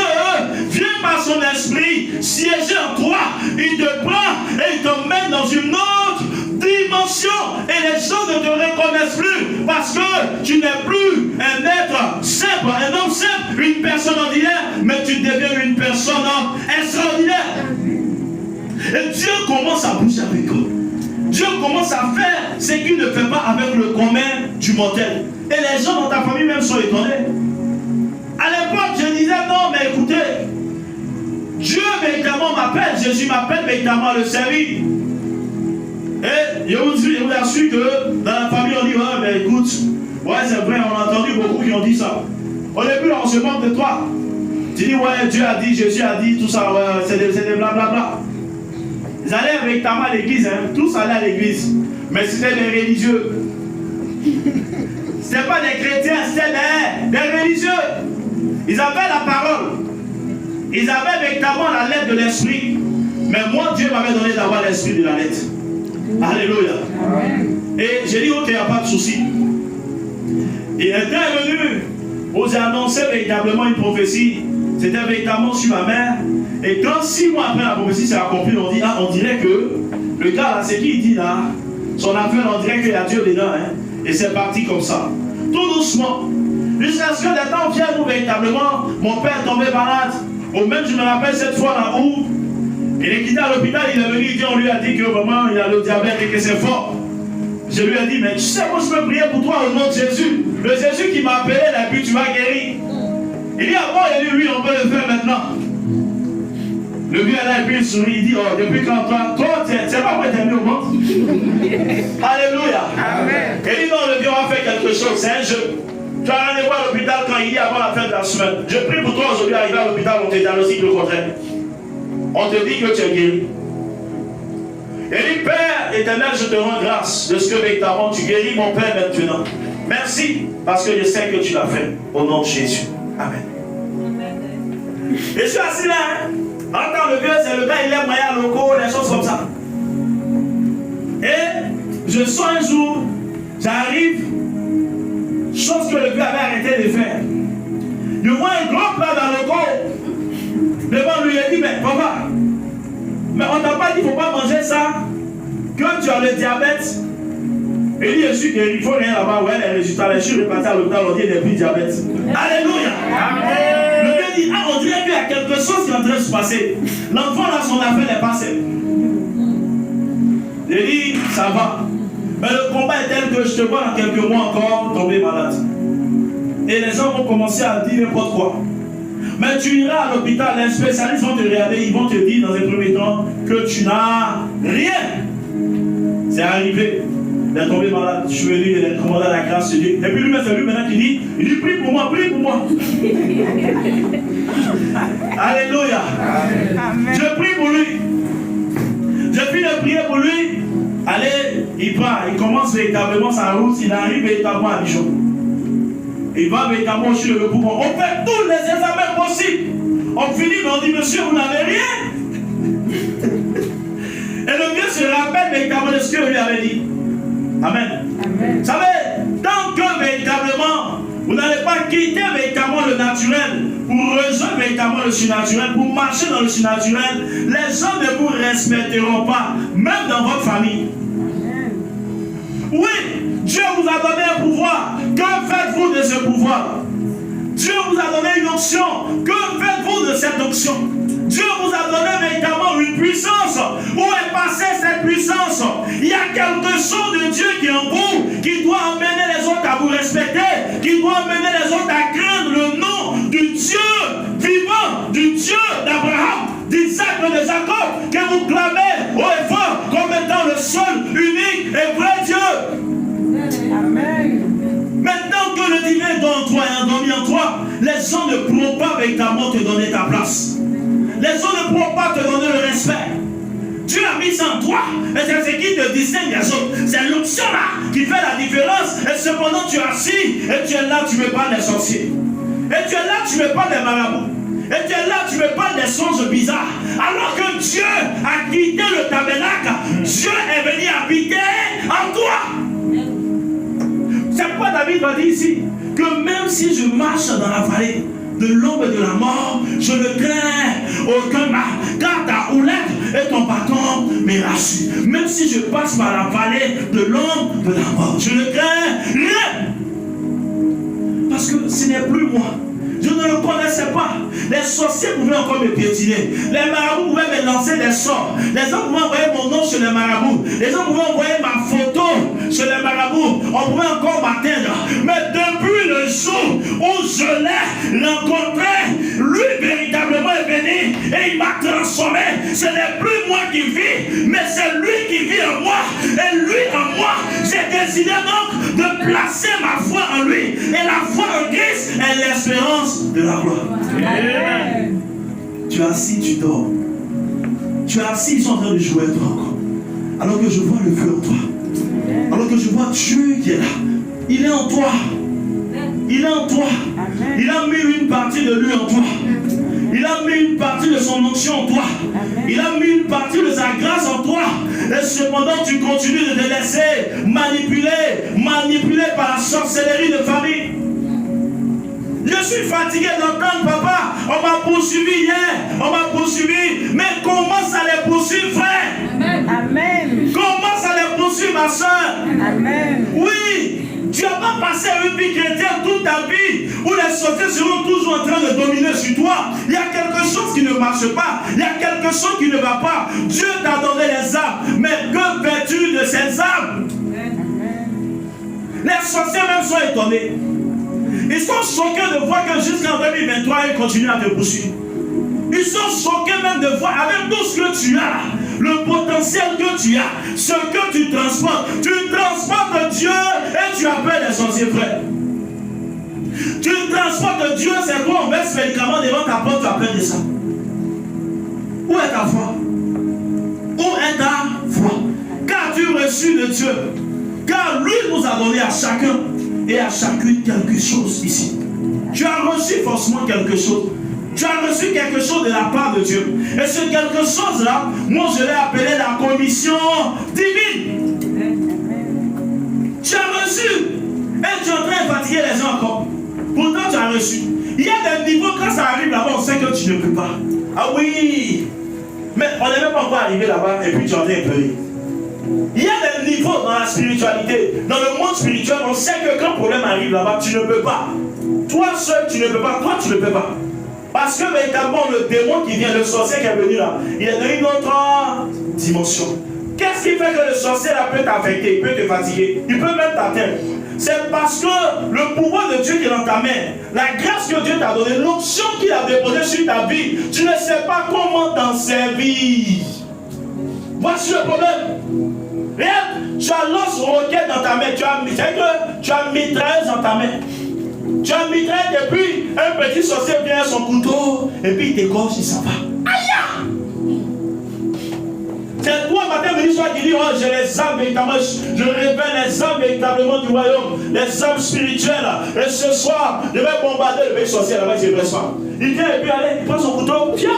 vient par son esprit siéger en toi, il te prend et il te met dans une autre dimension. Et les gens ne te reconnaissent plus parce que tu n'es plus un être simple, un homme simple, une personne ordinaire, mais tu deviens une personne extraordinaire. Et Dieu commence à bouger avec eux. Dieu commence à faire ce qu'il ne fait pas avec le commun du mortel. Et les gens dans ta famille même sont étonnés. À l'époque, je disais non, mais écoutez, Dieu véritablement m'appelle, Jésus m'appelle véritablement à le servir. Et je vous assure que dans la famille, on dit, ouais, mais écoute, ouais, c'est vrai, on a entendu beaucoup qui ont dit ça. Au début, on se moque de toi. Tu dis, ouais, Dieu a dit, Jésus a dit, tout ça, ouais, c'est des blablabla. Ils allaient véritablement à l'église, hein. Tous allaient à l'église. Mais c'était des religieux. Ce n'était pas des chrétiens, c'était des religieux. Ils avaient la parole. Ils avaient véritablement la lettre de l'esprit. Mais moi, Dieu m'avait donné d'avoir l'esprit de la lettre. Alléluia. Amen. Et j'ai dit, ok, il n'y a pas de souci. Et un temps est venu, vous avez annoncé véritablement une prophétie. C'était véritablement sur ma mère. Et quand 6 mois après la prophétie s'est accomplie, on dit, ah, on dirait que le gars là, c'est qui il dit là, son affaire, on dirait qu'il y a Dieu dedans. Hein? Et c'est parti comme ça. Tout doucement. Jusqu'à ce que le temps vienne où véritablement mon père tombait malade. Ou même, je me rappelle cette fois là où il est quitté à l'hôpital, il est venu, on lui a dit que vraiment il a le diabète et que c'est fort. Je lui ai dit, mais tu sais, moi je peux prier pour toi au nom de Jésus. Le Jésus qui m'a appelé, là, puis tu vas guérir. Il dit, ah bon, il dit, oui, on peut le faire maintenant. Le vieux là, et puis il sourit, il dit, oh, depuis quand toi, c'est pas moi qui t'ai mis au monde. Alléluia. Amen. Il dit, non, le vieux va faire quelque chose, c'est un jeu. Tu as rendez-vous à l'hôpital quand il dit avant la fin de la semaine. Je prie pour toi aujourd'hui, arriver à l'hôpital, on te diagnostique le contraire. On te dit que tu es guéri. Et dit, Père éternel, je te rends grâce de ce que véritablement tu guéris mon Père maintenant. Merci, parce que je sais que tu l'as fait. Au nom de Jésus. Amen. Et je suis assis là, hein. Entends le vieux, c'est le gars, il est moyen locaux, des choses comme ça. Et je sens un jour, j'arrive, chose que le vieux avait arrêté de faire. Je vois un grand plat dans le corps. Devant lui, il dit, mais papa, mais on t'a pas dit qu'il ne faut pas manger ça, que tu as le diabète. Il dit, je suis guéri, il ne faut rien là-bas. Ouais, les résultats, je suis reparti à l'hôpital, on dit, il n'y a plus de diabète. Alléluia. Amen. Le vieux dit, ah, on dirait qu'il y a quelque chose qui est en train de se passer. L'enfant là, son affaire est passée. Il dit, ça va. Mais le combat est tel que je te vois dans quelques mois encore tomber malade. Et les gens vont commencer à dire n'importe quoi. Mais tu iras à l'hôpital, les spécialistes vont te regarder, ils vont te dire dans un premier temps que tu n'as rien. C'est arrivé. Il est tombé malade, je suis venu, il est commandé à la grâce de Dieu. Et puis lui, c'est lui maintenant qui dit, prie pour moi, prie pour moi. Alléluia. Amen. Je prie pour lui. Je finis de prier pour lui. Allez, il part, il commence véritablement sa route, il arrive véritablement à Dijon. Il va véritablement sur le poumon. On fait tous les examens possibles. On finit, mais on dit, monsieur, vous n'avez rien. Et le vieux se rappelle véritablement de ce que lui avait dit. Amen. Amen. Vous savez, tant que véritablement, vous n'allez pas quitter véritablement le naturel pour rejoindre véritablement le surnaturel, pour marcher dans le surnaturel, les gens ne vous respecteront pas, même dans votre famille. Amen. Oui, Dieu vous a donné un pouvoir. Que faites-vous de ce pouvoir? Dieu vous a donné une onction. Que faites-vous de cette onction? Dieu vous a donné véritablement une puissance. Où est passée cette puissance? Il y a quelque chose de Dieu qui est en vous, qui doit emmener les autres à vous respecter, qui doit emmener les autres à craindre le nom du Dieu vivant, du Dieu d'Abraham, d'Isaac et de Jacob, que vous clamez haut et fort comme étant le seul, unique et vrai Dieu. Amen. Maintenant que le divin est en toi et endormi en toi, les gens ne pourront pas véritablement te donner ta place. Les gens ne pourront pas te donner le respect. Dieu a mis ça en toi. Et c'est ce qui te distingue des autres. C'est l'option là qui fait la différence. Et cependant tu es assis et tu es là, tu me parles des sorciers. Et tu es là, tu me parles des marabouts. Et tu es là, tu me parles des songes bizarres. Alors que Dieu a quitté le tabernacle, Dieu est venu habiter en toi. C'est pourquoi David va dire ici que même si je marche dans la vallée de l'ombre de la mort, je ne crains aucun mal, car ta houlette et ton bâton me rassurent. Même si je passe par la vallée de l'ombre de la mort, je ne crains rien. Parce que ce n'est plus moi. Je ne le connaissais pas. Les sorciers pouvaient encore me piétiner. Les marabouts pouvaient me lancer des sorts. Les gens pouvaient envoyer mon nom chez les marabouts. Les gens pouvaient envoyer ma photo chez les marabouts. On pouvait encore m'atteindre. Mais depuis le jour où je l'ai rencontré, lui véritablement est venu et il m'a transformé. Ce n'est plus moi qui vis, mais c'est lui qui vit en moi. Et lui en moi, j'ai décidé donc de placer ma foi en lui. Et la foi en Christ est l'espérance de la gloire. Amen. Tu es assis, tu dors. Tu es assis, ils sont en train de jouer à toi encore. Alors que je vois le feu en toi. Alors que je vois Dieu qui est là. Il est en toi. Il est en toi. Il a mis une partie de lui en toi. Il a mis une partie de son onction en toi. Il a mis une partie de sa grâce en toi. Et cependant, tu continues de te laisser manipuler par la sorcellerie de famille. Je suis fatigué d'entendre, papa, on m'a poursuivi hier, on m'a poursuivi. Mais comment ça les poursuit, frère? Amen. Comment ça les poursuit, ma soeur? Amen. Oui. Tu n'as pas passé une vie chrétienne toute ta vie où les sorciers seront toujours en train de dominer sur toi. Il y a quelque chose qui ne marche pas. Il y a quelque chose qui ne va pas. Dieu t'a donné les armes. Mais que fais-tu de ces armes? Les sorciers même sont étonnés. Ils sont choqués de voir que jusqu'en 2023, ils continuent à te poursuivre. Ils sont choqués même de voir avec tout ce que tu as, le potentiel que tu as, ce que tu transportes. Tu transportes Dieu et tu appelles les sorciers frères. Tu transportes Dieu, c'est quoi? On verse médicament devant ta porte, tu as plein de ça. Où est ta foi? Où est ta foi? Qu'as-tu reçu de Dieu? Car lui nous a donné à chacun et à chacune quelque chose ici. Tu as reçu forcément quelque chose. Tu as reçu quelque chose de la part de Dieu. Et ce quelque chose-là, moi je l'ai appelé la commission divine. Tu as reçu. Et tu es en train de fatiguer les gens encore. Pourtant tu as reçu. Il y a des niveaux, quand ça arrive là-bas, on sait que tu ne peux pas. Ah oui. Mais on n'est même pas encore arrivé là-bas et puis tu en train de pleurer. Il y a des niveaux dans la spiritualité. Dans le monde spirituel, on sait que quand le problème arrive là-bas, tu ne peux pas. Toi seul, tu ne peux pas. Toi, tu ne peux pas. Parce que véritablement, le démon qui vient, le sorcier qui est venu là, il est dans une autre dimension. Qu'est-ce qui fait que le sorcier là peut t'affecter, il peut te fatiguer, il peut même t'atteindre? C'est parce que le pouvoir de Dieu qui est dans ta main, la grâce que Dieu t'a donnée, l'option qu'il a déposée sur ta vie, tu ne sais pas comment t'en servir. Voici le problème. Regarde, tu as lance-roquette dans ta main, tu as mitrailleuse dans ta main. Tu as mitrailleuse et puis un petit sorcier vient à son couteau et puis il t'égorge, il s'en va. Aïe! C'est toi, matin, midi, soir, qui dit, oh, j'ai les âmes véritablement, je révèle les âmes véritablement du royaume, les âmes spirituelles. Et ce soir, je vais bombarder le petit sorcier là-bas, il ne se pas. Il vient et puis allez, il prend son couteau, tiens,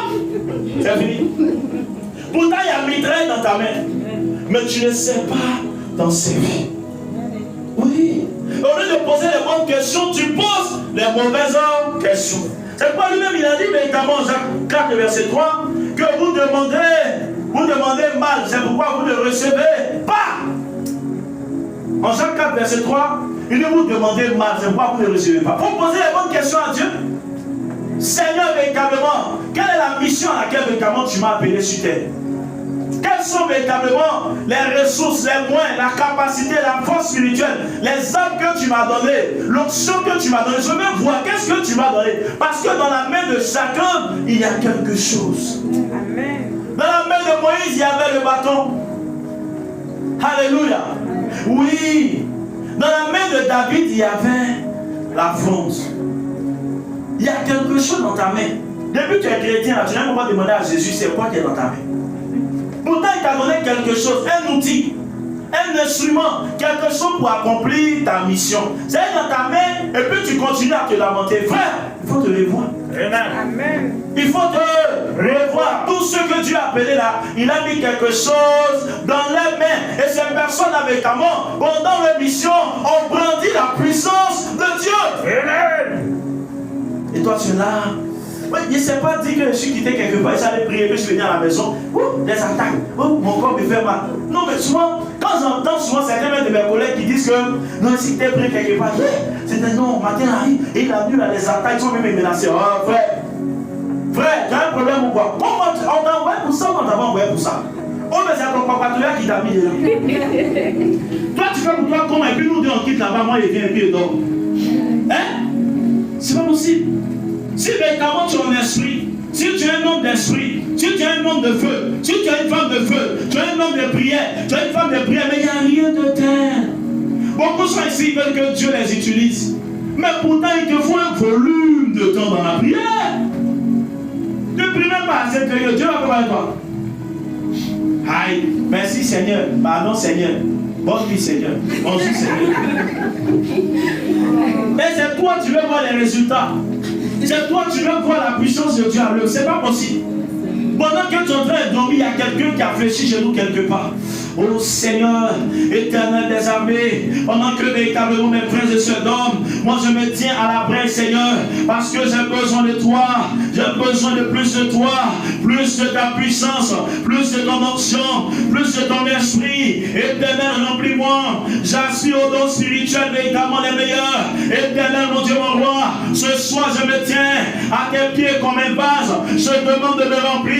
c'est fini. Pourtant, il y a mitraille dans ta main, mais tu ne sais pas t'en servir. Oui. Au lieu de poser les bonnes questions, tu poses les mauvaises questions. C'est pourquoi lui-même, il a dit véritablement, Jacques 4, verset 3, que vous demandez mal, c'est pourquoi vous ne recevez pas. En Jacques 4, verset 3, il dit vous demandez mal, c'est pourquoi vous ne recevez pas. Vous posez les bonnes questions à Dieu. Seigneur, véritablement, quelle est la mission à laquelle véritablement tu m'as appelé sur terre? Quelles sont véritablement les ressources, les moyens, la capacité, la force spirituelle, les âmes que tu m'as données, l'option que tu m'as donnée? Je veux voir qu'est-ce que tu m'as donné. Parce que dans la main de chacun, il y a quelque chose. Amen. Dans la main de Moïse, il y avait le bâton. Alléluia. Oui. Dans la main de David, il y avait la fronde. Il y a quelque chose dans ta main. Depuis que tu es chrétien, tu n'as même pas demandé à Jésus c'est quoi qui est dans ta main. Pourtant, il t'a donné quelque chose, un outil, un instrument, quelque chose pour accomplir ta mission. C'est dans ta main et puis tu continues à te lamenter. Frère, il faut te revoir. Amen. Il faut te revoir. Tout ce que Dieu a appelé là, il a mis quelque chose dans les mains. Et ces personnes avec amour, pendant leur mission, ont brandi la puissance de Dieu. Amen. Et toi, tu es là. Oui, il ne s'est pas dit que je suis quitté quelque part, j'allais prier, puis je suis venu à la maison. Des attaques, mon corps me fait mal. Non, mais souvent, quand j'entends souvent certains de mes collègues qui disent que non, si tu es pris quelque part, c'était non, matin arrive, et il a venu là, les attaques, ils sont même menacés. Oh, frère, tu as un problème ou quoi? On t'a envoyé pour ça, on t'a envoyé pour ça. Oh, mais c'est ton papa qui t'a mis dedans. Toi, tu fais pour toi comment, et puis nous deux on quitte là-bas, moi il vient et puis il dort. Hein? C'est pas possible. Si véritablement tu es un esprit, si tu es un homme d'esprit, si tu es un homme de feu, si tu es une femme de feu, tu es un homme de prière, tu es une femme de prière, mais il n'y a rien de tel. Beaucoup sont ici, ils veulent que Dieu les utilise. Mais pourtant, il te faut un volume de temps dans la prière. Ne prie même pas à cette période. Dieu va faire avec toi. Aïe, merci Seigneur. Pardon Seigneur. Bonne vie Seigneur. Bonjour Seigneur. Mais c'est toi, tu veux voir les résultats. C'est toi, tu veux voir la puissance de Dieu à l'œuvre. C'est pas possible. Pendant que tu es en train de dormir, il y a quelqu'un qui a fléchi chez nous quelque part. Oh Seigneur, éternel des armées, pendant que véritablement mes frères et sœurs dorment, moi je me tiens à l'abri, Seigneur, parce que j'ai besoin de toi, j'ai besoin de plus de toi, plus de ta puissance, plus de ton onction, plus de ton esprit. Éternel, remplis-moi, j'aspire aux dons spirituels véritablement les meilleurs. Éternel, mon Dieu, mon roi, ce soir je me tiens à tes pieds comme un vase, je demande de me remplir.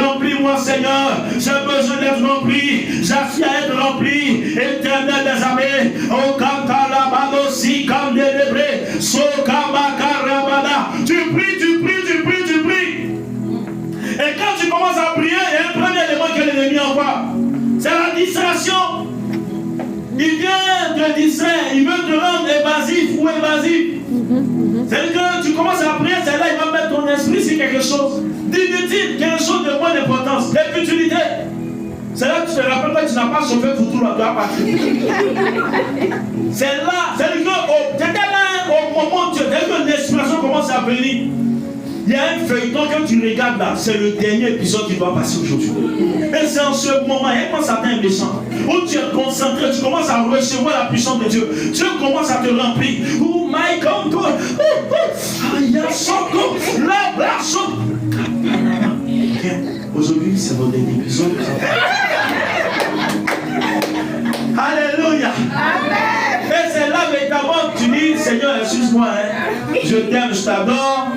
Remplis-moi Seigneur, j'ai besoin d'être rempli, j'aspire à être rempli, éternel des armées. O Kakalabado si comme des débrés, Sokabakarabada. Tu pries. Et quand tu commences à prier, il y a un premier élément que l'ennemi envoie. C'est la distraction. Il vient te distraire, il veut te rendre évasif ou évasif. C'est-à-dire que tu commences à prier, c'est là il va mettre ton esprit sur quelque chose d'inutile, quelque chose de moins d'importance, de futilité. C'est là que tu te rappelles que tu n'as pas chauffé pour tout le temps partir. C'est là, c'est-à-dire que au moment où l'inspiration commence à venir, il y a un feuilleton que tu regardes là, c'est le dernier épisode qui doit passer aujourd'hui. Et c'est en ce moment, il y a comment ça t'est méchant, où tu es concentré, tu commences à recevoir la puissance de Dieu. Dieu commence à te remplir. Oh my God, il y a son corps, la son. Aujourd'hui, c'est votre dernier épisode. Alléluia. Amen. Et c'est là véritablement que tu dis, Seigneur, excuse-moi, hein. Je t'aime, je t'adore,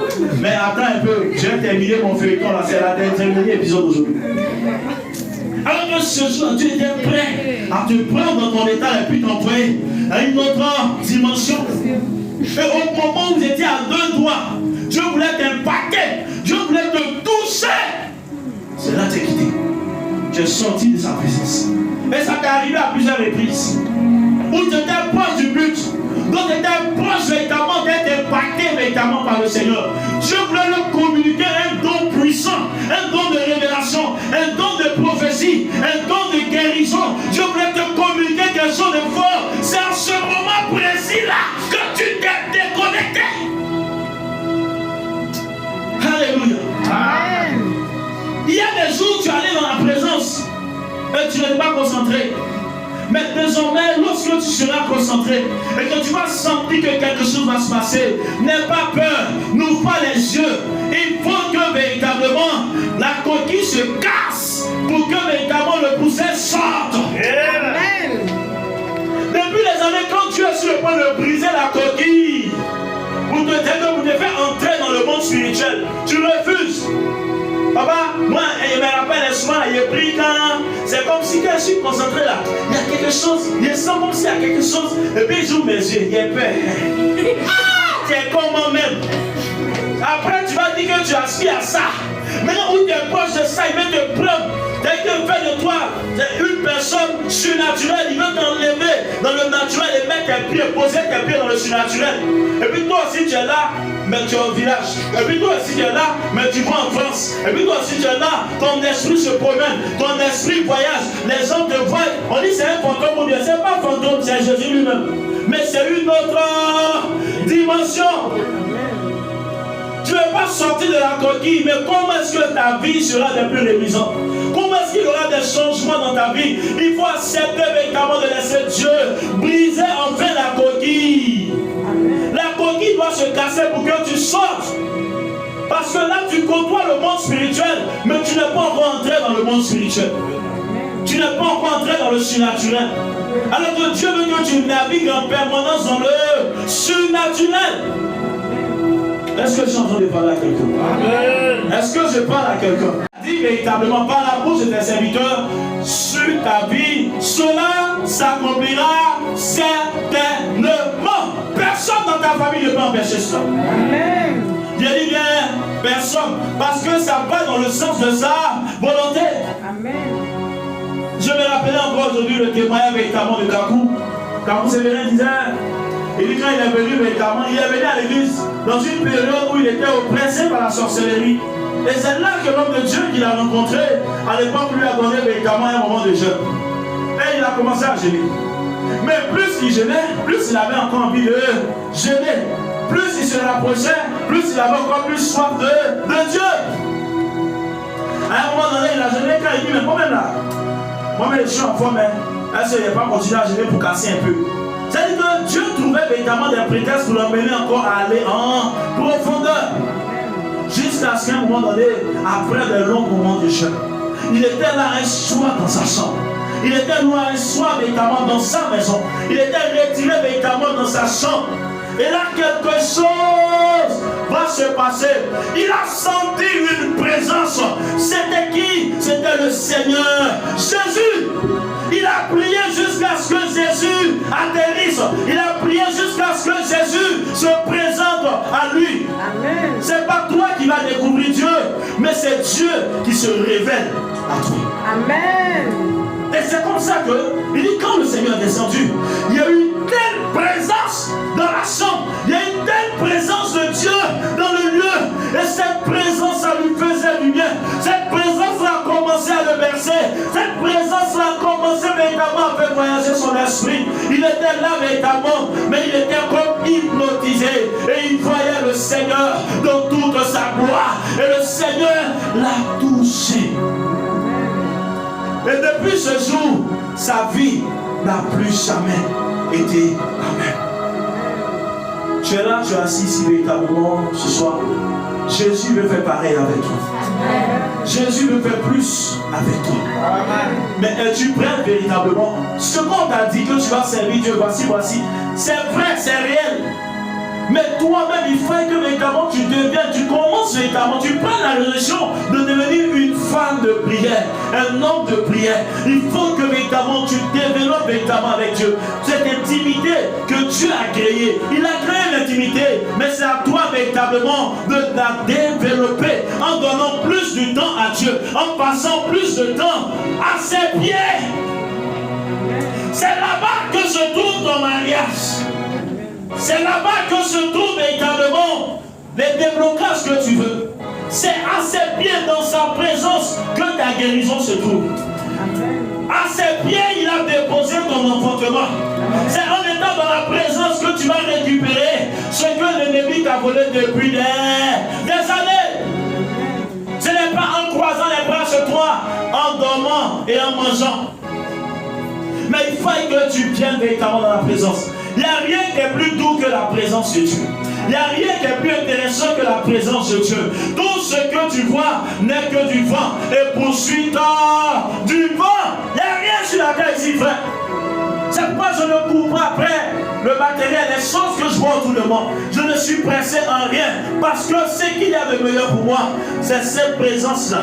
mais attends un peu, je vais terminer mon feuilleton là, c'est le dernier épisode aujourd'hui. Alors que ce jour, tu étais prêt à te prendre dans ton état et puis t'envoyer à une autre dimension. Et au moment où vous étiez à deux doigts, Dieu voulait t'impacter, Dieu voulait te toucher. C'est là que tu es quitté. Tu es sorti de sa présence. Et ça t'est arrivé à plusieurs reprises. Où tu étais proche du but. Donc tu étais proche véritablement d'être impacté véritablement par le Seigneur. Dieu voulait leur communiquer un don puissant, un don de révélation, un don de prophétie, un don de guérison. Dieu voulait te communiquer quelque chose de fort. C'est en ce moment précis-là que tu t'es déconnecté. Alléluia. Amen. Il y a des jours où tu allais dans la présence et tu n'es pas concentré. Mais désormais, lorsque tu seras concentré et que tu vas sentir que quelque chose va se passer, n'aie pas peur, n'ouvre pas les yeux. Il faut que véritablement la coquille se casse pour que véritablement le pousset sorte. Amen. Depuis les années, quand tu es sur le point de briser la coquille, vous devez entrer dans le monde spirituel, tu refuses. Papa, moi, je me rappelle souvent, je prie quand c'est comme si quand je suis concentré là, il y a quelque chose, je sens comme s'il y a quelque chose, et puis j'ouvre mes yeux, j'ai peur. Tu es comme moi-même. Après, tu vas dire que tu aspires à ça. Maintenant, où tu es proche de ça, il veut te prendre. Dès qu'il fait de toi une personne surnaturelle, il veut t'enlever dans le naturel et mettre tes pieds, poser tes pieds dans le surnaturel. Et puis toi aussi, tu es là, mais tu es au village. Et puis toi aussi, tu es là, mais tu vas en France. Et puis toi aussi, tu es là, ton esprit se promène, ton esprit voyage. Les gens te voient, on dit c'est un fantôme ou bien c'est pas un fantôme, c'est Jésus lui-même. Mais c'est une autre dimension. Tu ne veux pas sortir de la coquille, mais comment est-ce que ta vie sera de plus rémisante? Comment est-ce qu'il y aura des changements dans ta vie? Il faut accepter véritablement de laisser Dieu briser enfin la coquille. La coquille doit se casser pour que tu sortes. Parce que là, tu côtoies le monde spirituel, mais tu n'es pas encore entré dans le monde spirituel. Tu n'es pas encore entré dans le surnaturel. Alors que Dieu veut que tu navigues en permanence dans le surnaturel. Est-ce que je suis en train de parler à quelqu'un? Est-ce que je parle à quelqu'un? Dis véritablement par la bouche de tes serviteurs sur ta vie, cela s'accomplira certainement. Personne dans ta famille ne peut empêcher cela. Amen. Je dis bien personne, parce que ça va dans le sens de sa volonté. Amen. Je me rappelais encore aujourd'hui le témoignage véritablement de Kakou. Kakou Sévérin disait, il dit quand il est venu véritablement, il est venu à l'église dans une période où il était oppressé par la sorcellerie. Et c'est là que l'homme de Dieu qu'il a rencontré, à l'époque, lui a donné véritablement un moment de jeûne. Et il a commencé à jeûner. Mais plus il jeûnait, plus il avait encore envie de jeûner. Plus il se rapprochait, plus il avait encore plus soif de Dieu. À un moment donné, il a jeûné quand il dit, mais moi-même là, moi-même je suis en forme, est-ce qu'il n'a pas continué à jeûner pour casser un peu? C'est-à-dire que Dieu trouvait véritablement des prétextes pour l'emmener encore à aller en profondeur. Jusqu'à ce qu'à un moment donné, après de longs moments de jeûne, il était là un soir dans sa chambre. Il était là un soir véritablement dans sa maison. Il était retiré véritablement dans sa chambre. Et là, quelque chose va se passer. Il a senti une présence. C'était qui? C'était le Seigneur Jésus. Il a prié jusqu'à ce que Jésus atterrisse. Il a prié jusqu'à ce que Jésus se présente à lui. Amen. C'est pas toi qui vas découvrir Dieu, mais c'est Dieu qui se révèle à toi. Amen. Et c'est comme ça que, il dit, quand le Seigneur est descendu, il y a eu une telle présence dans la chambre. Il y a une telle présence de Saint-Esprit. Il était là véritablement, mais il était comme hypnotisé. Et il voyait le Seigneur dans toute sa gloire. Et le Seigneur l'a touché. Et depuis ce jour, sa vie n'a plus jamais été la même. Tu es là, tu es assis ici véritablement ce soir. Jésus veut faire pareil avec toi. Jésus veut faire plus avec toi. Mais es-tu prêt véritablement? Ce qu'on t'a dit que tu vas servir Dieu, voici, c'est vrai, c'est réel. Mais toi-même, il faut que véritablement tu deviennes, tu commences véritablement, tu prends la résolution de devenir une femme de prière, un homme de prière. Il faut que véritablement tu développes véritablement avec Dieu cette intimité que Dieu a créée. Il a créé l'intimité, mais c'est à toi véritablement de la développer en donnant plus de temps à Dieu, en passant plus de temps à ses pieds. C'est là-bas que se trouve ton mariage. C'est là-bas que se trouve véritablement les déblocages que tu veux. C'est à ses pieds, dans sa présence, que ta guérison se trouve. À ses pieds, il a déposé ton enfantement. C'est en étant dans la présence que tu vas récupérer ce que l'ennemi t'a volé depuis des années. Ce n'est pas en croisant les bras sur toi, en dormant et en mangeant. Mais il faut que tu viennes véritablement dans la présence. Il n'y a rien qui est plus doux que la présence de Dieu. Il n'y a rien qui est plus intéressant que la présence de Dieu. Tout ce que tu vois n'est que du vent. Et poursuit-toi du vent. Il n'y a rien sur la terre ici, frère. C'est pourquoi je ne cours pas après le matériel, les choses que je vois autour de moi. Je ne suis pressé en rien. Parce que ce qu'il y a de meilleur pour moi, c'est cette présence-là.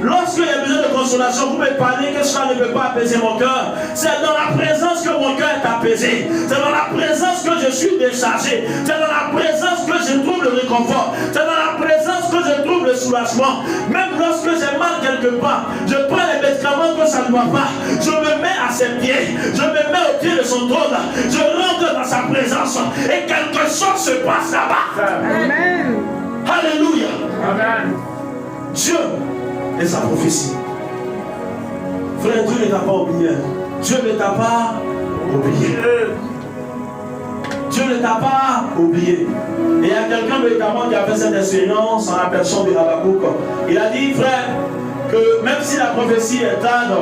Lorsqu'il y a besoin de consolation, vous me parlez que cela ne peut pas apaiser mon cœur. C'est dans la présence que mon cœur est apaisé. C'est dans la présence que je suis déchargé. C'est dans la présence que je trouve le réconfort. C'est dans la présence que je trouve le soulagement. Même lorsque j'ai mal quelque part, je prends les médicaments que ça ne va pas. Je me mets à ses pieds. Je me mets au pied de son trône. Je rentre dans sa présence. Et quelque chose se passe là-bas.
Amen.
Alléluia.
Amen.
Dieu et sa prophétie. Frère, Dieu ne t'a pas oublié. Dieu ne t'a pas oublié. Dieu ne t'a pas oublié. Et il y a quelqu'un véritablement qui a fait cette expérience en la personne de Habakkuk. Il a dit, frère, que même si la prophétie est tarde,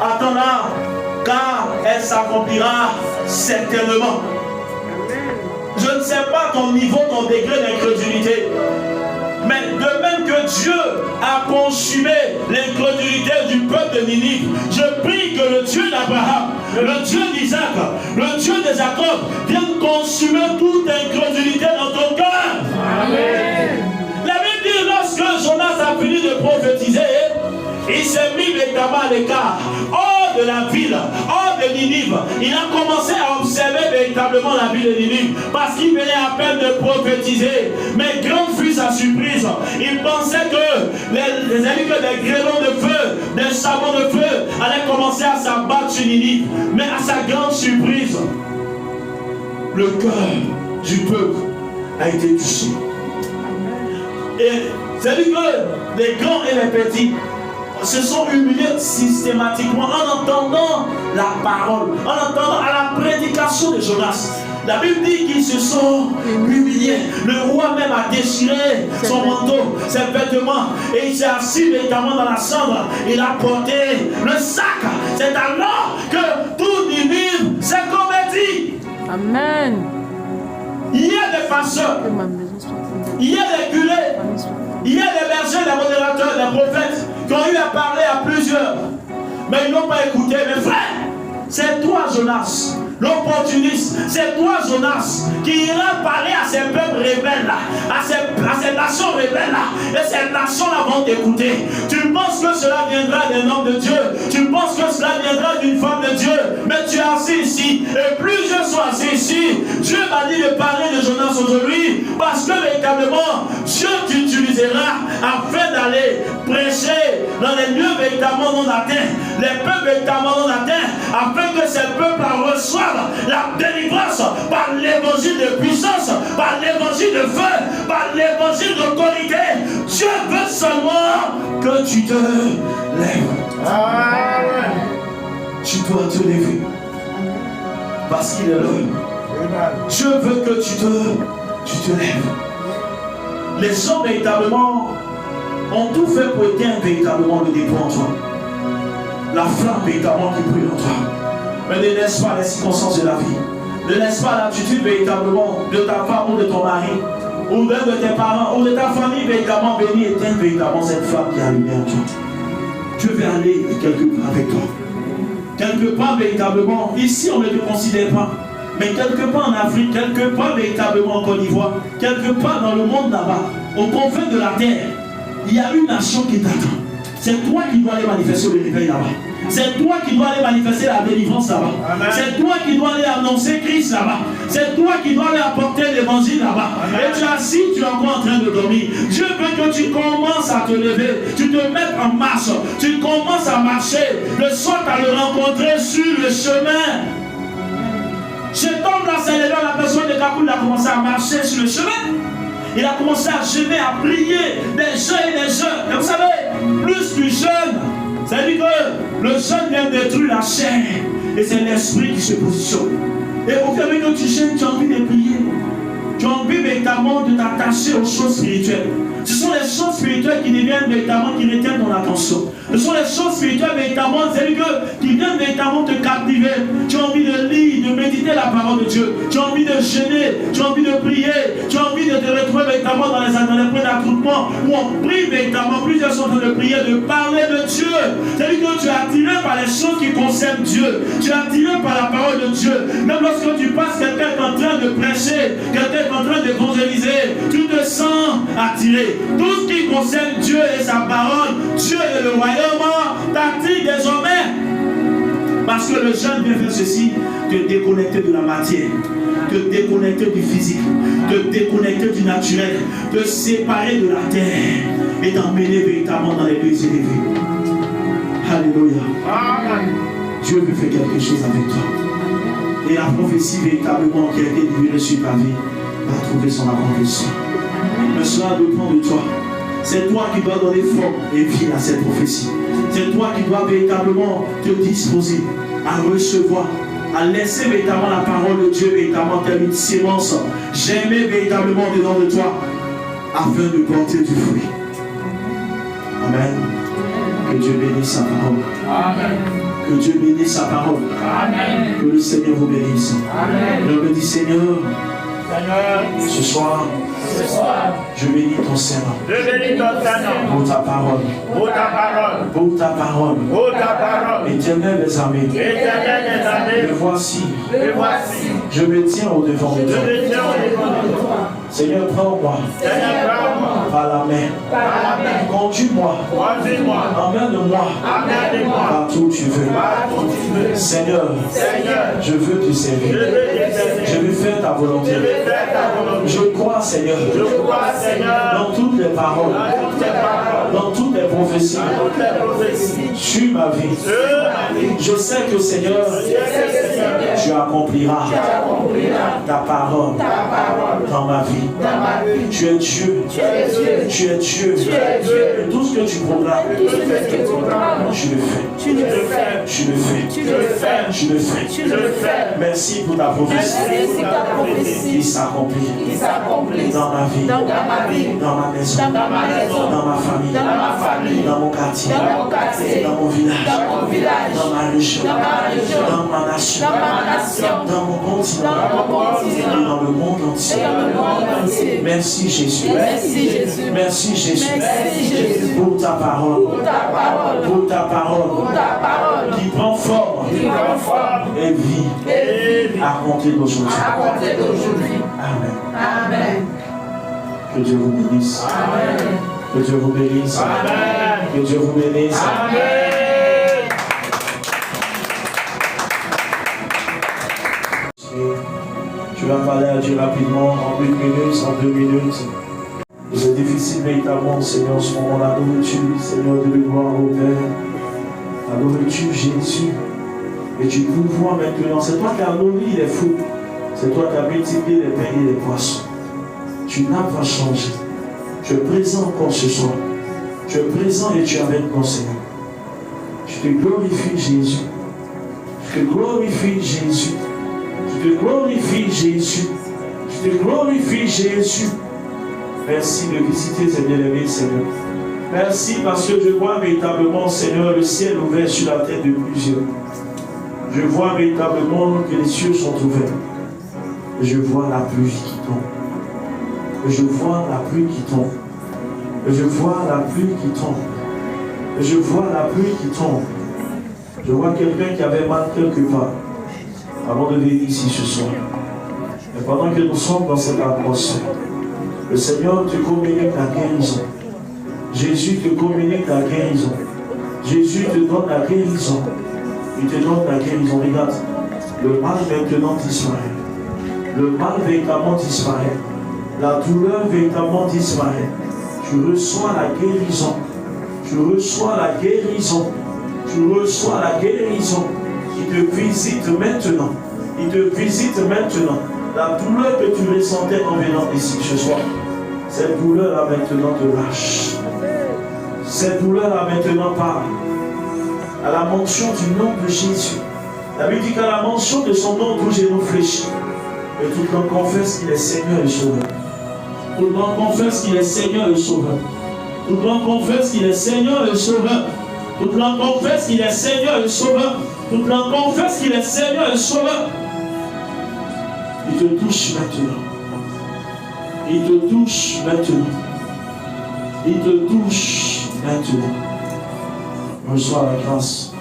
attends-la, car elle s'accomplira certainement. Je ne sais pas ton niveau, ton degré d'incrédulité. Mais de même que Dieu a consumé l'incrédulité du peuple de Ninive, je prie que le Dieu d'Abraham, le Dieu d'Isaac, le Dieu de Jacob vienne consumer toute incrédulité dans ton cœur. Amen. La Bible dit lorsque Jonas a fini de prophétiser, il s'est mis véritablement à l'écart, hors de la ville, hors de Ninive. Il a commencé à observer véritablement la ville de Ninive parce qu'il venait à peine de prophétiser. Mais grande fut sa surprise. Il pensait que des grêlons de feu, des savons de feu allaient commencer à s'abattre sur Ninive. Mais à sa grande surprise, le cœur du peuple a été touché. Et c'est-à-dire que les grands et les petits se sont humiliés systématiquement en entendant la parole, en entendant à la prédication de Jonas. La Bible dit qu'ils se sont humiliés. Le roi même a déchiré son manteau, ses vêtements, et il s'est assis véritablement dans la chambre. Il a porté le sac. C'est alors que tout Ninive s'est converti.
Amen.
Il y a des farceurs, il y a des curés, il y a des bergers, des modérateurs, des prophètes qui ont eu à parler à plusieurs, mais ils n'ont pas écouté. Mais frère, c'est toi Jonas, l'opportuniste, c'est toi Jonas qui ira parler à ces peuples rebelles là, à ces nations rebelles là, et ces nations là vont t'écouter. Tu penses que cela viendra d'un homme de Dieu, tu penses que cela viendra d'une femme de Dieu, mais tu es assis ici, et plusieurs sont assis ici. Dieu m'a dit de parler de Jonas aujourd'hui, parce que véritablement, Dieu t'utilisera afin d'aller prêcher dans les lieux véritablement non atteints, les peuples véritablement non atteints, afin que ces peuples reçoivent la délivrance par l'évangile de puissance, par l'évangile de feu, par l'évangile d'autorité. Dieu veut seulement que tu te lèves. Tu dois te lever. parce qu'il est l'heure. Dieu veut que tu te lèves. Les hommes véritablement ont tout fait pour éteindre véritablement le dépôt en toi. La flamme véritablement qui brûle en toi. Mais ne laisse pas les circonstances de la vie. Ne laisse pas l'attitude véritablement de ta femme ou de ton mari, ou d'un de tes parents, ou de ta famille véritablement venir éteindre véritablement cette flamme qui est allumée en toi. Dieu veut aller quelque part avec toi. Quelque part véritablement, ici on ne te considère pas, mais quelque part en Afrique, quelque part véritablement en Côte d'Ivoire, quelque part dans le monde là-bas, au confin de la terre, il y a une nation qui t'attend. C'est toi qui dois aller manifester le réveil là-bas. C'est toi qui dois aller manifester la délivrance là-bas. C'est toi qui dois aller annoncer Christ là-bas. C'est toi qui dois aller apporter l'évangile là-bas. Et tu es assis, tu es encore en train de dormir. Dieu veut que tu commences à te lever, tu te mettes en marche, tu commences à marcher, de sorte à le rencontrer sur le chemin. Cet homme-là s'est levé, la personne de Kaboul, il a commencé à marcher sur le chemin. Il a commencé à jeûner, à prier, des jeûnes et des jeûnes. Et vous savez, plus tu jeûnes, c'est-à-dire que le jeûne vient détruire la chair. Et c'est l'esprit qui se positionne. Et au fur et à mesure que tu jeûnes, tu as envie de prier. Tu as envie véritablement de t'attacher aux choses spirituelles. Ce sont les choses spirituelles qui deviennent véritablement, qui retiennent ton attention. Ce sont les choses spirituelles véritablement, c'est-à-dire que qui viennent véritablement te captiver. Tu as envie de lire, de méditer la parole de Dieu. Tu as envie de jeûner, tu as envie de prier, tu as envie de te retrouver véritablement dans les points d'attroupement où on prie véritablement, plusieurs sont en train de prier, de parler de Dieu. C'est-à-dire que tu es attiré par les choses qui concernent Dieu. Tu es attiré par la parole de Dieu. Même lorsque tu passes, quelqu'un est en train de prêcher, quelqu'un est en train d'évangéliser, tu te sens attiré. Tout ce qui concerne Dieu et sa parole, Dieu et le royaume, t'attire désormais. Parce que le jeûne vient faire ceci, te déconnecter de la matière, te déconnecter du physique, te déconnecter du naturel, te séparer de la terre et t'emmener véritablement dans les lieux élevés. Alléluia. Amen. Dieu veut faire quelque chose avec toi. Et la prophétie véritablement qui a été libérée sur ta vie va trouver son accomplissement. Mais cela dépend de toi. C'est toi qui dois donner forme et vie à cette prophétie. C'est toi qui dois véritablement te disposer à recevoir, à laisser véritablement la parole de Dieu véritablement telle une sémence germer véritablement dedans de toi afin de porter du fruit. Amen. Que Dieu bénisse sa parole. Amen. Que Dieu bénisse sa parole. Amen. Que le Seigneur vous bénisse. Amen. Je me dis Seigneur, ce soir, je bénis ton Seigneur. Pour ta parole. Pour ta parole. Pour ta parole. Pour ta parole. Éternel des armées. Me voici. Je me tiens au devant de toi. Seigneur, prends-moi. Par la main. Conduis-moi. Emmène-moi. Partout où tu veux. Seigneur, je veux te servir. Je veux faire ta volonté. Je crois, Seigneur, dans toutes les paroles, dans toutes les prophéties, sur ma vie. Je sais que, Seigneur, tu accompliras ta parole dans ma vie. Tu es Dieu. Tu es Dieu. Et tout ce que tu programmes, tu le fais. Tu le fais. Merci pour ta prophétie qui s'accomplit dans ma vie, dans ma maison, dans ma famille, dans mon quartier, dans mon village, dans ma région, dans ma nation, dans mon continent et dans le monde entier. Merci Jésus. Merci Jésus pour ta parole, qui prend forme et vie à compter d'aujourd'hui. Amen. Que Dieu vous bénisse. Amen. Que Dieu vous bénisse. Amen. Que Dieu vous bénisse. Amen. Tu vas parler à Dieu rapidement, en 1 minute, en 2 minutes. C'est difficile véritablement, Seigneur, ce moment, la nourriture, Seigneur, de le voir au Père. La nourriture, Jésus. Et tu pouvoir maintenant, c'est toi qui as nourri les fous. C'est toi qui as multiplié les pains et les poissons. Tu n'as pas changé. Tu es présent encore ce soir. Tu es présent et tu es avec nous, Seigneur. Je te glorifie, Jésus. Je te glorifie, Jésus. Je te glorifie, Jésus. Je te glorifie, Jésus. Merci de visiter ces bien-aimés, Seigneur. Merci parce que je vois véritablement, Seigneur, le ciel ouvert sur la tête de plusieurs. Je vois véritablement que les cieux sont ouverts. Je vois la pluie qui tombe. Je vois la pluie qui tombe. Je vois la pluie qui tombe. Je vois la pluie qui tombe. Je vois quelqu'un qui avait mal quelque part avant de venir ici ce soir. Et pendant que nous sommes dans cette atmosphère, le Seigneur te communique la guérison. Jésus te communique la guérison. Jésus te donne la guérison. Il te donne la guérison. Regarde, le mal maintenant disparaît. Le mal véritablement disparaît. La douleur véritablement disparaît. Tu reçois la guérison. Tu reçois la guérison. Tu reçois la guérison. Il te visite maintenant. Il te visite maintenant. La douleur que tu ressentais en venant ici ce soir, cette douleur-là maintenant te lâche. Cette douleur-là maintenant part. À la mention du nom de Jésus. La Bible dit qu'à la mention de son nom, tout genou fléchit. Et tout le monde confesse qu'il est Seigneur et Sauveur. Tout le monde confesse qu'il est Seigneur et Sauveur. Tout le monde confesse qu'il est Seigneur et Sauveur. Tout le monde confesse qu'il est Seigneur et Sauveur. Tout le monde confesse qu'il est Seigneur et Sauveur. Il te touche maintenant. Il te touche maintenant. Il te touche maintenant. Reçois la grâce.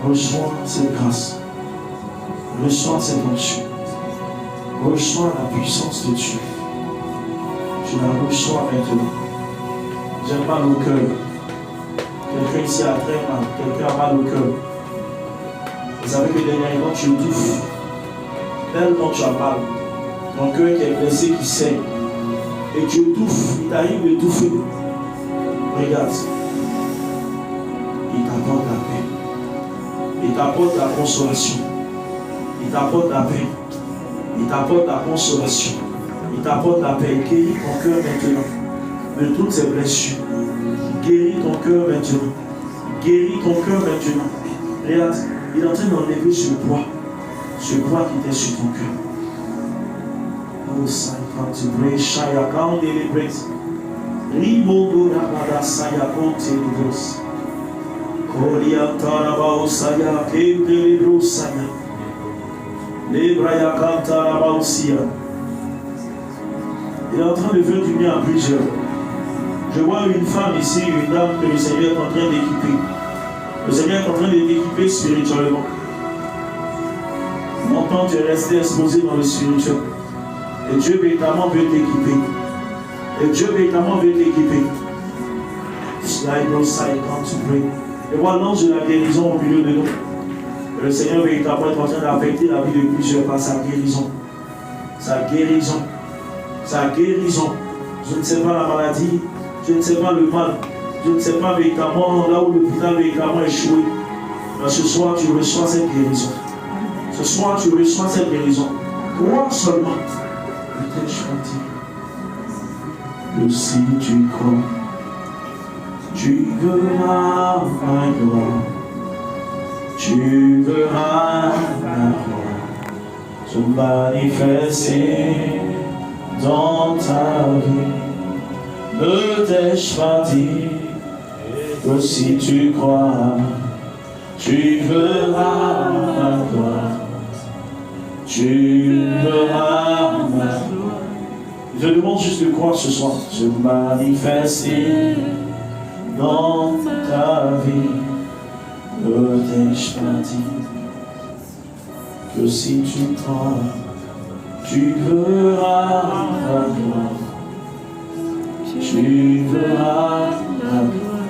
Reçois cette grâce. Reçois cette onction. Reçois la puissance de Dieu. Tu la reçois maintenant. J'ai mal au cœur. Quelqu'un ici a très mal. Quelqu'un a mal au cœur. Vous savez que dernièrement tu étouffes. Tellement tu as mal. Ton cœur qui est blessé, qui saigne. Et tu étouffes. Il t'arrive d'étouffer. Regarde. Il t'apporte la paix. Il t'apporte la consolation. Il t'apporte la paix. Il t'apporte la consolation. Il t'apporte la paix. Il guérit ton cœur maintenant de toutes ces blessures. Il guérit ton cœur maintenant. Il guérit ton cœur maintenant. Regarde, il est en train d'enlever ce poids. Ce poids qui était sur ton cœur. Oh, ça, quand tu brûles, Shaya, quand on délibère. Rimondo Rabada Saya Contelibros. Koria Tarabao Saya, Kendelibros Saya. Lebraya Kantarabao Sia. Il est en train de faire du bien à plusieurs. Je vois une femme ici, une dame que le Seigneur est en train d'équiper. Le Seigneur est en train de t'équiper spirituellement. Longtemps tu es resté exposé dans le spirituel. Et Dieu véritablement veut t'équiper. Et Dieu véritablement veut t'équiper. Et voilà l'ange de la guérison au milieu de nous. Et le Seigneur véritablement est en train d'affecter la vie de plusieurs par sa guérison. Sa guérison. Sa guérison. Je ne sais pas la maladie. Je ne sais pas le mal. Je ne sais pas véritablement là où l'hôpital véritablement échoué. Mais ce soir, tu reçois cette guérison. Ce soir, tu reçois cette guérison. Crois seulement. Peut-être je que si tu crois, tu verras ma gloire. Tu verras ma gloire se manifester dans ta vie. Ne t'ai-je pas dit que si tu crois, tu verras ma gloire. Tu verras ma gloire. Je demande juste de croire ce soir. Se manifester dans ta vie. Ne t'ai-je pas dit que si tu crois, tu verras ma gloire. Tu verras ma gloire.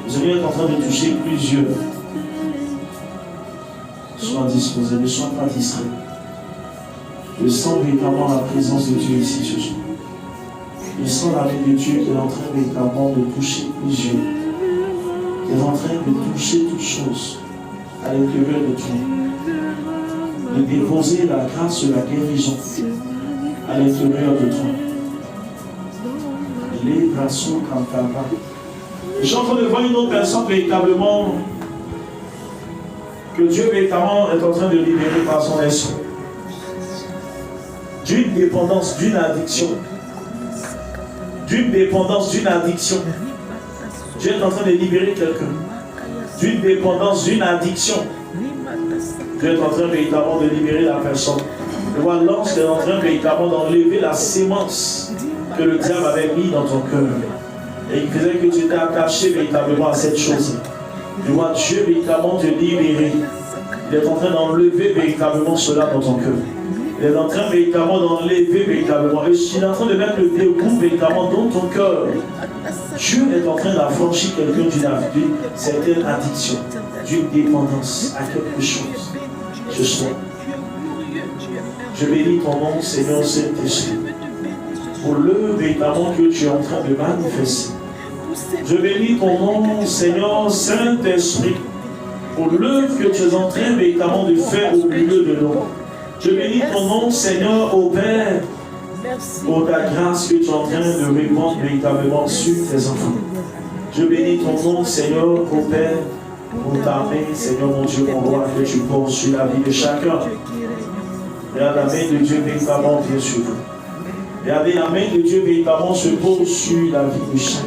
Vous allez être en train de toucher plusieurs. Sois disposé, ne sois pas distrait. Je sens véritablement la présence de Dieu ici ce soir. Je sens la main de Dieu qui est en train véritablement de toucher plusieurs. Qui est en train de toucher toutes choses à l'intérieur de toi. De déposer la grâce de la guérison à l'intérieur de toi. Les bras sont comme ta main. Je suis en train de voir une autre personne véritablement que Dieu véritablement est en train de libérer par son esprit. d'une dépendance, d'une addiction. D'une dépendance, d'une addiction. Dieu est en train de libérer quelqu'un. D'une dépendance, d'une addiction. Dieu est en train véritablement de libérer la personne. Je vois l'ange est en train véritablement d'enlever la sémence que le diable avait mis dans ton cœur. Et il faisait que tu étais attaché véritablement à cette chose. Je vois Dieu véritablement te libérer. Il est en train d'enlever véritablement cela dans ton cœur. Il est en train véritablement d'enlever véritablement. Et il est en train de mettre le dégoût véritablement dans ton cœur. Dieu est en train d'affranchir quelqu'un d'une certaine addiction, d'une dépendance à quelque chose. Ce soir, je bénis ton nom, Seigneur Saint-Esprit, pour l'œuvre véritablement que tu es en train de manifester. Je bénis ton nom, Seigneur Saint-Esprit, pour l'œuvre que tu es en train véritablement de faire au milieu de nous. Je bénis ton nom, Seigneur, au Père, pour ta grâce que tu es en train de répandre véritablement sur tes enfants. Je bénis ton nom, Seigneur, au Père, pour ta main, Seigneur mon Dieu, mon roi, que tu poses sur la vie de chacun. Regardez, la main de Dieu véritablement vient sur vous. Regardez, la main de Dieu véritablement se pose sur la vie de chacun.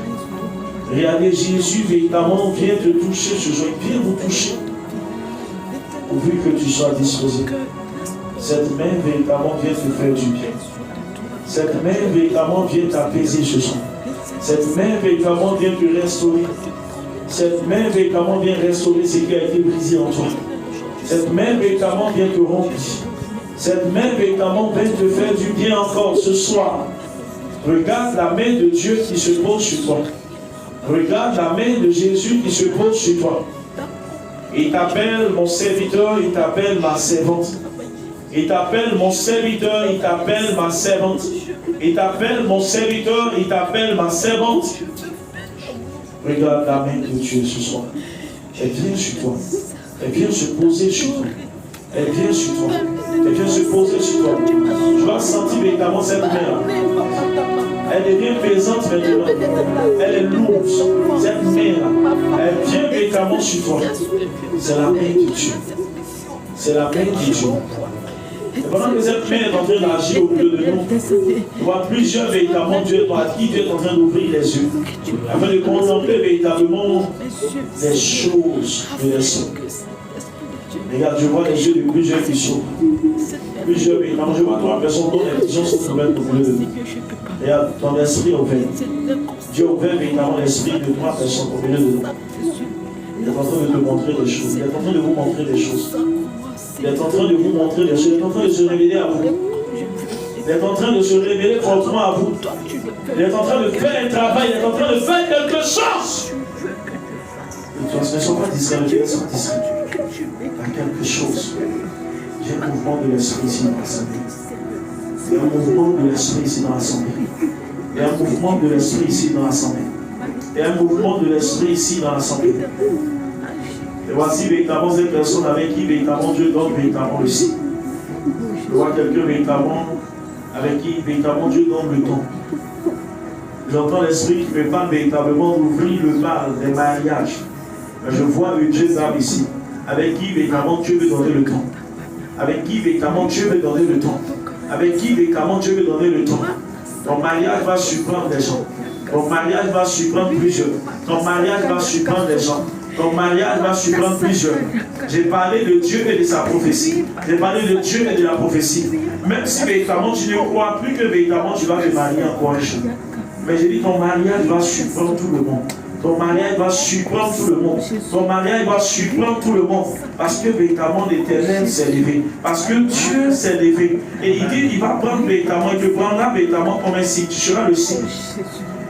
Regardez, Jésus véritablement vient te toucher ce jour. Il vient vous toucher. Pourvu que tu sois disposé. Cette main véritablement vient te faire du bien. Cette main véritablement vient t'apaiser ce soir. Cette main véritablement vient te restaurer. Cette main véritablement vient restaurer ce qui a été brisé en toi. Cette main véritablement vient te remplir. Cette main véritablement vient te faire du bien encore ce soir. Regarde la main de Dieu qui se pose sur toi. Regarde la main de Jésus qui se pose sur toi. Il t'appelle mon serviteur, il t'appelle ma servante. Il t'appelle mon serviteur, il t'appelle ma servante. Il t'appelle mon serviteur, il t'appelle ma servante. Regarde la main de Dieu ce soir. Elle vient sur toi. Elle vient se poser sur toi. Elle vient sur toi. Elle vient se poser sur toi. Je vais sentir véritablement cette main. Elle devient pesante maintenant. Elle est lourde. Cette main-là, elle vient véritablement sur toi. C'est la main de Dieu. C'est la main de Dieu. Et pendant que cette main est en train d'agir au milieu de nous, on voit plusieurs véritablement Dieu à qui Dieu est en train d'ouvrir les yeux, afin de contempler véritablement les choses de l'esprit. Regarde, je vois les yeux de plusieurs qui s'ouvrent. Plusieurs véritablement, je vois trois personnes dont les visions sont ouvertes au milieu de nous. Regarde, ton esprit est ouvert. Dieu a ouvert véritablement l'esprit de trois personnes au milieu de nous. Il est en train de te montrer des choses. Il est en train de vous montrer des choses. Il est en train de vous montrer des choses. Il est en train de se révéler à vous. Il est en train de se révéler fortement à vous. Il est en train de faire un travail. Il est en train de faire quelque chose. Ne sois pas distrait, ne sois pas distrait. Il y a quelque chose. Il y a un mouvement de l'esprit ici dans l'assemblée. Il y a un mouvement de l'esprit ici dans l'assemblée. Il y a un mouvement de l'esprit ici dans l'assemblée. Il y a un mouvement de l'esprit ici dans l'assemblée. Et voici véritablement cette personne avec qui véritablement Dieu donne véritablement le signe. Je vois quelqu'un véritablement avec qui véritablement Dieu donne le temps. J'entends l'esprit qui me parle véritablement d'ouvrir le bal des mariages. Je vois une jeune dame ici, avec qui véritablement Dieu veut donner le temps. Avec qui véritablement Dieu veut donner le temps. Avec qui véritablement Dieu veut donner le temps. Ton mariage va surprendre des gens. Ton mariage va surprendre plusieurs. Ton mariage va surprendre des gens. Ton mariage va surprendre plusieurs. J'ai parlé de Dieu et de sa prophétie. J'ai parlé de Dieu et de la prophétie. Même si véritablement tu ne crois plus que véritablement tu vas te marier encore un jour. Mais j'ai dit ton mariage va surprendre tout le monde. Ton mariage va surprendre tout le monde. Ton mariage va surprendre tout le monde. Parce que véritablement l'Éternel s'est levé. Parce que Dieu s'est levé. Et il dit, il va prendre véritablement, il te prendra véritablement comme un signe. Tu seras le signe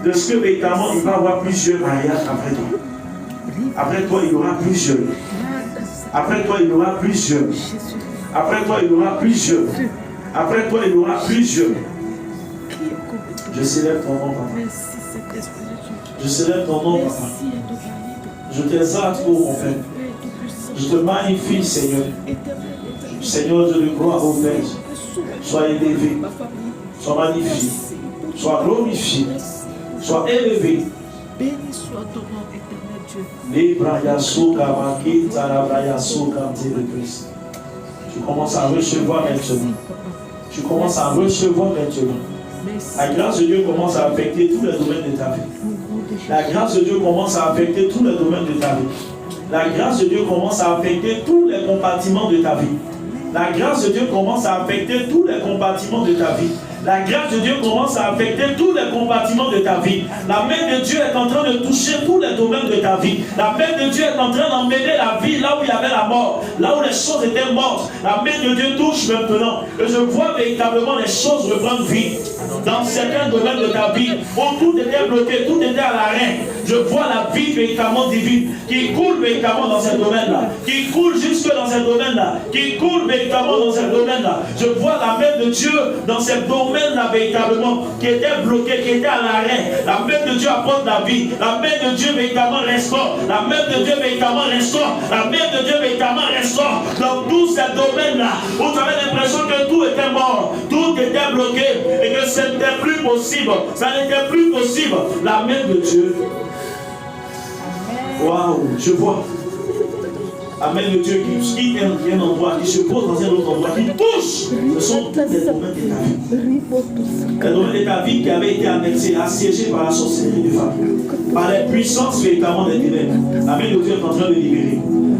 de ce que véritablement il va avoir plusieurs mariages après toi. Après toi, il y aura plusieurs. Après toi, il y aura plusieurs. Après toi, il y aura plusieurs. Après toi, il y aura plusieurs. Je célèbre ton nom, papa. Je célèbre ton nom, papa. Je t'exalte, ô mon Père. Je te magnifie, Seigneur. Seigneur, je le crois au Père. Sois élevé. Sois magnifié. Sois glorifié. Sois élevé.
Béni soit ton nom, éternel Dieu.
Tu commences à recevoir maintenant. tu commences à recevoir maintenant. La grâce de Dieu commence à affecter tous les domaines de ta vie. La grâce de Dieu commence à affecter tous les domaines de ta vie. La grâce de Dieu commence à affecter tous les compartiments de ta vie. La grâce de Dieu commence à affecter tous les compartiments de ta vie. La grâce de Dieu commence à affecter tous les compartiments de ta vie. La main de Dieu est en train de toucher tous les domaines de ta vie. La main de Dieu est en train d'emmener la vie là où il y avait la mort, là où les choses étaient mortes. La main de Dieu touche maintenant. Et je vois véritablement les choses reprendre vie. Dans certains domaines de ta vie, où tout était bloqué, tout était à l'arrêt. Je vois la vie véritablement divine qui coule véritablement dans ces domaines-là, qui coule jusque dans ces domaines-là, qui coule véritablement dans ces domaines-là. Je vois la main de Dieu dans ces domaines-là véritablement, qui étaient bloqués, qui étaient à l'arrêt. La main de Dieu apporte la vie. La main de Dieu véritablement restaure. La main de Dieu véritablement restaure. La main de Dieu véritablement restaure. Dans tous ces domaines-là, où tu avais l'impression que tout était mort, tout était bloqué, et que ce n'était plus possible. Ça n'était plus possible. La main de Dieu. Waouh, je vois. Amen, le Dieu qui quitte un endroit, qui se pose dans un autre endroit, qui touche. Ce sont tous les domaines de ta vie. Les domaines de ta vie qui avaient été annexés, assiégés par la sorcellerie des femmes, par les puissances véritablement des ténèbres. Amen, le Dieu est en train de libérer.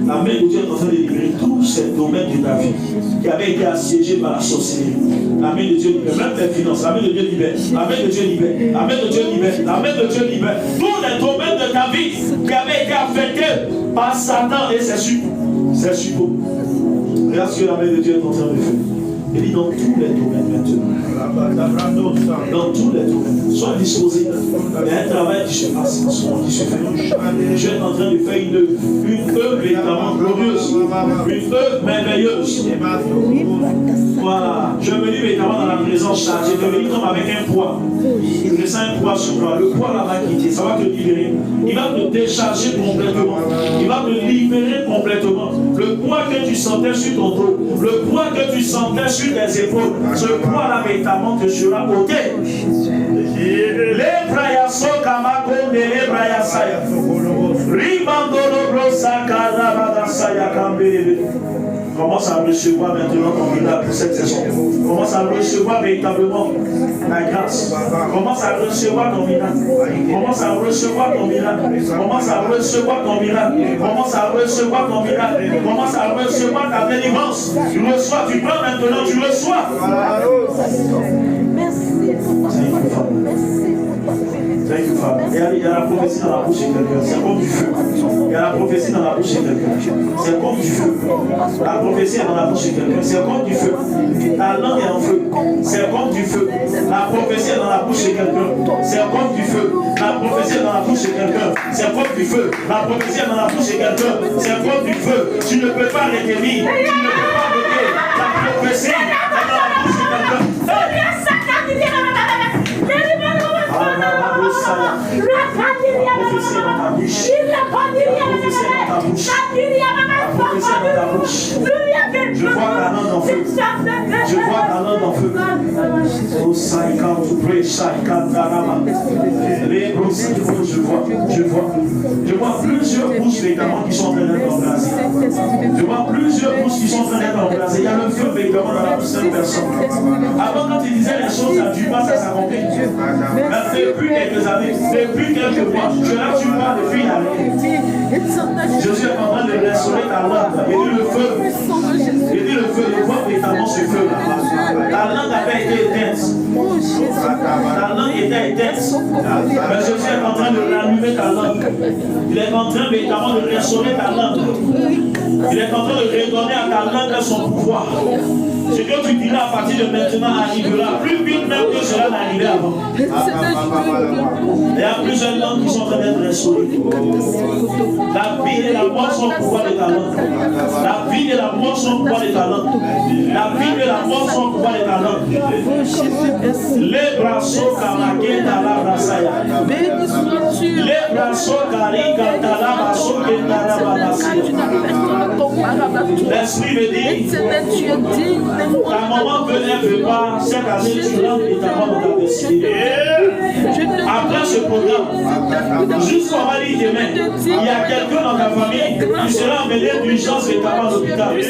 Amen, le Dieu est en train de libérer tous ces domaines de ta vie qui avaient été assiégés par la sorcellerie. Amen, le Dieu libère. Même tes finances. Amen, le Dieu libère. Amen, le Dieu libère. Amen, le Dieu libère. Amen, le Dieu libère. Tous les domaines de ta vie qui avaient été affectés par Satan et ses suppôts. Regarde ce que la main de Dieu est en train de faire. Il dit dans tous les domaines maintenant. Dans tous les domaines. Sois disposé. Il y a un travail qui se passe en ce moment, qui se fait. Dieu est en train de faire une œuvre véritablement glorieuse. Une œuvre merveilleuse. Voilà. Je me dis véritablement dans la présence chargée. Je me dis comme avec un poids. Je sens un poids sur toi. Le poids là va quitter. Ça va te libérer. Il va te décharger complètement. Il va te libérer complètement. Le poids que tu sentais sur ton dos. Le poids que tu sentais sur tes épaules. Ce poids là véritablement te sera ôté. Les brayasso kamakonde les brayasaya. Ribandolo brosaka rabadasaya kambele. Commence à recevoir maintenant ton miracle pour cette saison. Commence à recevoir véritablement la grâce. Commence à recevoir ton miracle. Commence à recevoir ton miracle. Commence à recevoir ton miracle. Commence à recevoir ton miracle. Commence à recevoir ta délivrance. Tu reçois, tu prends maintenant, tu reçois. Thank you, Father. Il y a la prophétie dans la bouche de quelqu'un. C'est comme du feu. Il y a la prophétie dans la bouche de quelqu'un. C'est comme du feu. La prophétie est dans la bouche de quelqu'un. C'est comme du feu. Ta langue est en feu. C'est comme du feu. La prophétie est dans la bouche de quelqu'un. C'est comme du feu. La prophétie est dans la bouche de quelqu'un. C'est comme du feu. La prophétie est dans la bouche de quelqu'un. C'est comme du feu. Tu ne peux pas retenir. Tu ne peux pas arrêter. La prophétie est dans la bouche de quelqu'un. Je vois ta langue en feu. Je vois ta langue en feu. Oh, Saïka, tu pries, Saïka, Tarama. Les brosses, je vois plusieurs bouches véritablement qui sont en train d'être embrasées. Je vois plusieurs bouches qui sont en train d'être embrasées. Il y a le feu véritablement dans la bouche de personne. Avant, quand tu disais les choses, ça ne dure pas, ça s'accomplit. Mais depuis quelques années, depuis quelques mois, je là, tu parles de fille avec. Jésus est en train de restaurer ta langue. Il dit le feu. Il dit le feu. Il voit véritablement ce feu-là. Ta langue avait été éteinte. Ta langue était éteinte. Mais Jésus est en train de rallumer ta langue. Il est en train véritablement de restaurer ta langue. Il est en train de redonner à ta langue son pouvoir. Ce que tu diras à partir de maintenant arrivera plus vite même que cela n'arrivait avant. Il y a plusieurs langues qui sont en train d'être restaurées. La vie et la mort sont au pouvoir de ta langue. La vie et la mort sont au pouvoir de ta langue. La vie et la mort sont au pouvoir de ta langue. Les bras kamake tala brasaya. Les bras karika tala baso ke tala badasi. L'esprit me dit. Ta maman venait voir cette année, tu rentres et ta maman va décider. Après ce programme, jusqu'au mardi demain, il y a quelqu'un dans dans ta famille, tu seras emmené d'urgence véritablement à l'hôpital. Et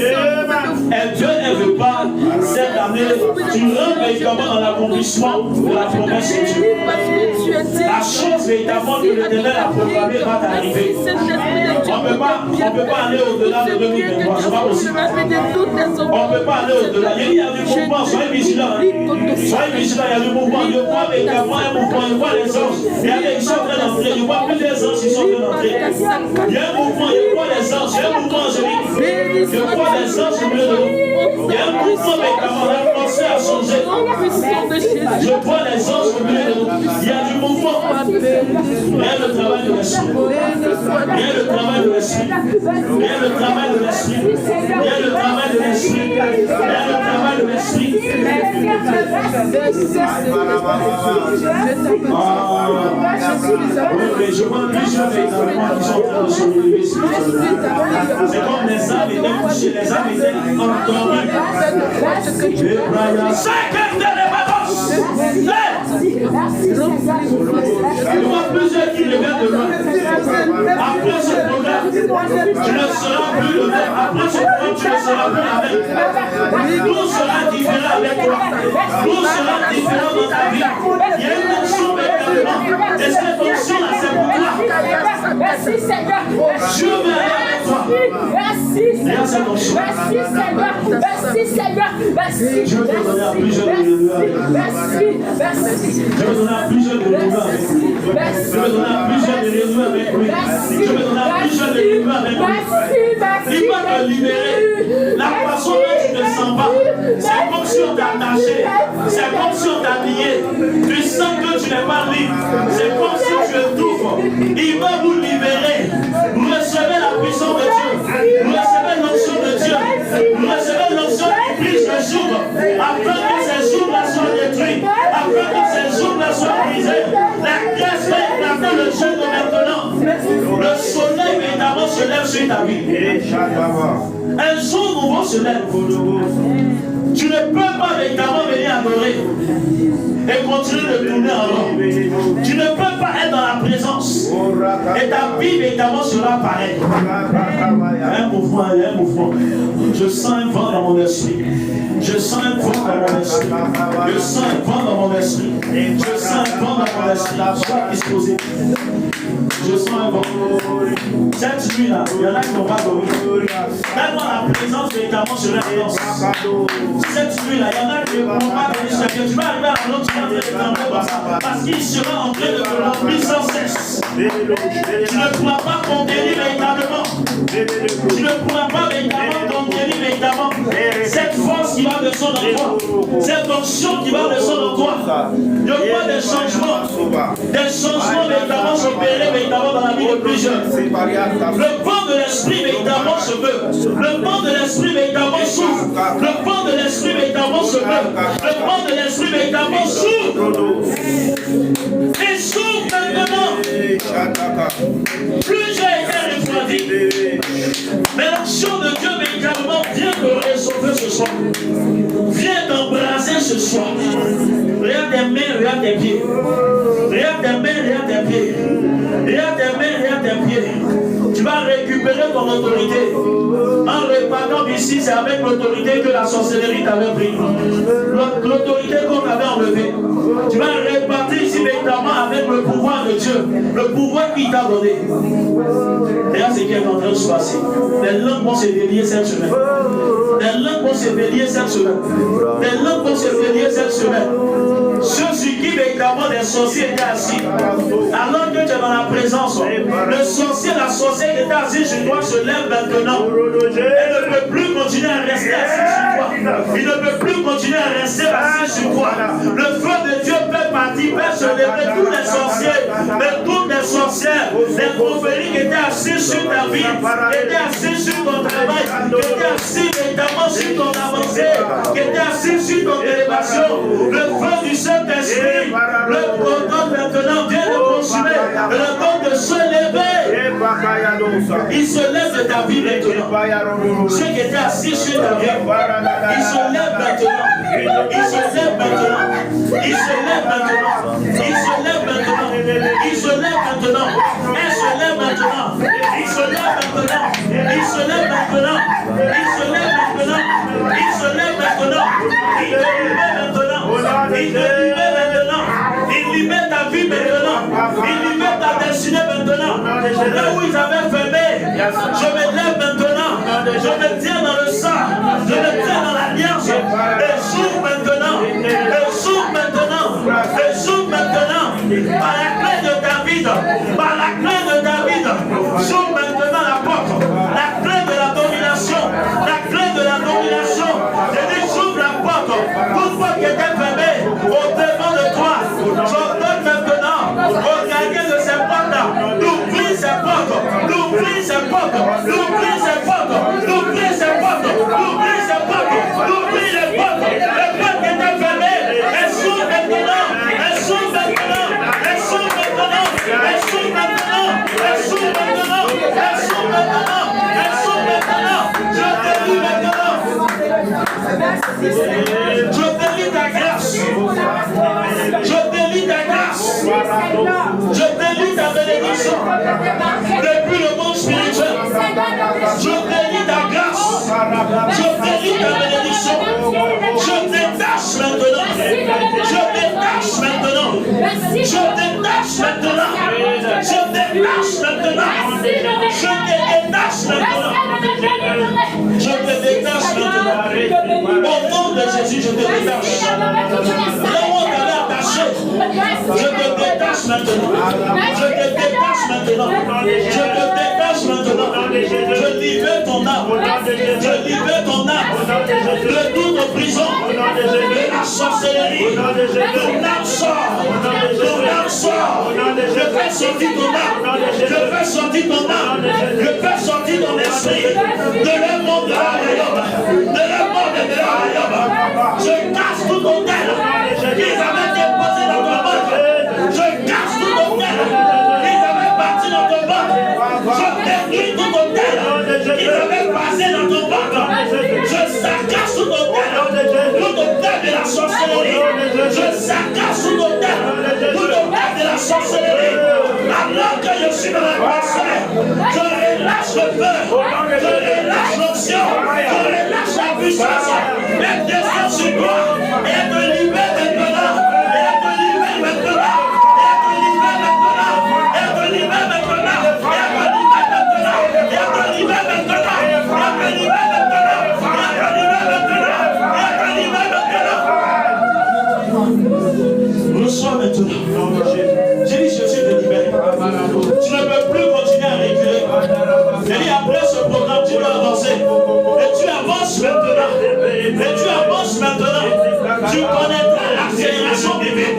Dieu ne veut pas cette année, tu rentres véritablement dans l'accomplissement de la promesse de Dieu. La chose véritablement que l'Éternel a proclamée va t'arriver. On ne peut pas aller au-delà de 2023, c'est pas possible. On ne peut pas aller au-delà. Il y a du mouvement, soyez vigilants. Soyez vigilants, il y a du mouvement. Je vois véritablement un mouvement, je vois les anges. Il y a des gens en train d'entrer, je vois plus des anges qui sont en train d'entrer. Il y a un mouvement, je vois les anges, il y a un mouvement angélique. Je vois les anges au milieu de nous. Il y a un mouvement véritablement, l'atmosphère a changé. Je vois les anges au milieu de nous. Il y a du mouvement. Il y a le travail de l'esprit. Il y a le travail de l'esprit. Il y a le travail de l'esprit. Il y a le travail de l'esprit. Il y a le travail de l'esprit. Je vois plusieurs véritablement qui sont en train de se lever. C'est comme les âmes étaient couchées, les âmes étaient endormies. Je vois plusieurs qui regardent de loin. Après ce programme, tu ne seras plus le même. Après ce programme, tu ne seras plus la même. Tout sera différent avec toi. Tout sera différent dans ta vie. Il y a une onction véritablement. Et cette onction-là, c'est pour toi.
Merci Seigneur.
Dieu va aller avec toi.
Merci Seigneur. Merci Seigneur. Merci Seigneur. Merci.
Je vais te donner à plusieurs de
Merci.
Je vais donner à plusieurs de avec lui. Je vais donner à plusieurs de avec lui. Je vais donner à plusieurs de avec lui. Il va te libérer. La façon dont tu ne sens pas, c'est comme si on t'a attaché. C'est comme si on t'a lié. Tu sens que tu n'es pas libre. C'est comme si tu étouffes. Il va vous libérer. Vous recevez la puissance de Dieu. Vous recevez l'onction de Dieu. Vous recevez l'onction qui brise le jour. Afin que ces jours-là soient détruits. Afin que ces jours-là soient brisés. La grâce va éclater le jour de maintenant. Le soleil évidemment se lève sur ta vie. Un jour nouveau se lève. Tu ne peux pas véritablement venir adorer et continuer de tourner en rond. Tu ne peux pas être dans la présence et ta vie véritablement sera pareille. Il y a un mouvement, il y a un mouvement. Je sens un vent dans mon esprit. Je sens un vent dans mon esprit. Je sens un vent dans mon esprit. Je sens un vent dans mon esprit. Sois disposé. Je sens un vent. Cette nuit-là, il y en a qui n'ont pas dormi. Même dans la présence véritablement sur l'influence. Cette nuit-là, il y en a qui ne pourront pas venir chercher. Tu vas arriver à la l'autre, tu vas te trembler comme ça. Parce qu'il sera en train de te remplir sans cesse. Tu ne pourras pas conquérir véritablement. Tu ne pourras pas véritablement conquérir véritablement. Cette force qui va descendre en toi. Cette onction qui va descendre en toi. Il y aura des changements. Des changements véritablement s'opérer véritablement dans la vie de plusieurs. Le vent de l'esprit véritablement se veut. Le vent de l'esprit véritablement s'ouvre. Le vent de l'esprit véritablement se veut. Le vent de l'esprit véritablement s'ouvre. Et s'ouvre maintenant. Plusieurs étaient refroidis. Mais l'action de Dieu véritablement vient te réchauffer ce soir. Viens t'embraser ce soir. Regarde tes mains, regarde tes pieds. Regarde tes mains, regarde tes pieds. Regarde tes mains, regarde tes pieds. Tu vas récupérer ton autorité. En repartant ici, c'est avec l'autorité que la sorcellerie t'avait pris. L'autorité qu'on t'avait enlevée. Tu vas repartir ici véritablement avec le pouvoir de Dieu. Le pouvoir qu'il t'a donné. Regarde ce qui est en train de se passer. Les langues vont se délier cette semaine. Les langues vont se délier cette semaine. Les langues vont se délier cette semaine. Ceux sur qui véritablement des sorciers étaient assis. Alors que tu es dans la présence, le sorcier, la sorcière qui était assise sur toi se lève maintenant. Elle ne peut plus continuer à rester assis sur toi. Il ne peut plus continuer à rester assis sur toi. Le feu de Dieu peut partir, peut se lever. Tous les sorciers, mais toutes les sorcières, les prophéties qui étaient assis sur ta vie, qui étaient assis sur ton travail, qui étaient assis véritablement sur ton avancée, qui étaient assis sur ton élévation. Le feu du Saint-Esprit, le ordonne maintenant, vient de consumer, le temps de se lever. Il se lève de ta vie maintenant. Ceux qui étaient assis sur ta vie, ils se lèvent maintenant. Ils se lèvent maintenant. Ils se lèvent maintenant. Ils se lèvent maintenant. Ils se lèvent maintenant. Ils se lèvent maintenant. Ils se lèvent maintenant. Je me lève maintenant. Je me tiens dans le sang. Je me tiens dans l'alliance. Et j'ouvre maintenant. Et j'ouvre maintenant. Et j'ouvre maintenant. Par la clé de David. Par la clé de David. J'ouvre maintenant la porte. La clé de la domination. La clé de la domination. Je dis j'ouvre la porte. Toute porte qui était fermée au-devant de toi. J'ordonne maintenant au gardien de ces portes d'ouvrir ces portes. D'ouvrir ces portes. D'ouvrir ces portes. D'ouvrir ces portes. D'ouvrir ces portes. D'ouvrir les portes. Les portes qui étaient fermées. Elles s'ouvrent maintenant. Elles s'ouvrent maintenant. Elles s'ouvrent maintenant. Elles s'ouvrent maintenant. Elles s'ouvrent maintenant. Elles s'ouvrent maintenant. Elles s'ouvrent maintenant. Je te dis maintenant. Je délie ta grâce. Je délie ta grâce. Je délie ta bénédiction. Depuis le monde spirituel. Je délie ta grâce. Je délie ta bénédiction. Je détache maintenant. Je détache maintenant. Je détache maintenant. Je détache maintenant. Je te détache maintenant. Je te détache maintenant. Au nom de Jésus, je te détache. Là où on t'avait attaché, je te détache maintenant. Je te détache maintenant. Je te détache maintenant. Je libère ton âme. Je libère ton âme de toute prison, de la sorcellerie. Ton âme sort. Ton âme sort. Je fais sortir ton âme. Je fais sortir ton âme. Je fais sortir ton esprit de leur monde de leur royaume. De leur monde de leur royaume. Je casse tout ton tel qu'ils avaient déposé dans ton ventre. Je casse tout ton tel qu'ils avaient bâti dans ton ventre. Je détruis tout ton tel qu'ils avaient passé dans ton ventre. Je saccage tout ton tel de la sorcellerie. Je saccage tout ton tel de la sorcellerie. Alors que je suis dans la pensée, je relâche le feu, je relâche l'onction, je relâche la puissance. Elle descend sur toi et elle te libère maintenant. Et elle te libère maintenant. Et elle te libère maintenant. Et elle te libère maintenant. Et elle te libère maintenant. Et elle te libère maintenant. Et elle te libère maintenant. Et elle te libère maintenant. Et elle te libère maintenant. Reçois maintenant. J'ai dit Jésus te libère. Tu ne peux plus continuer à reculer. J'ai dit après ce programme, tu dois avancer. Et tu avances maintenant. Et tu avances maintenant. Tu connaîtras l'accélération divine.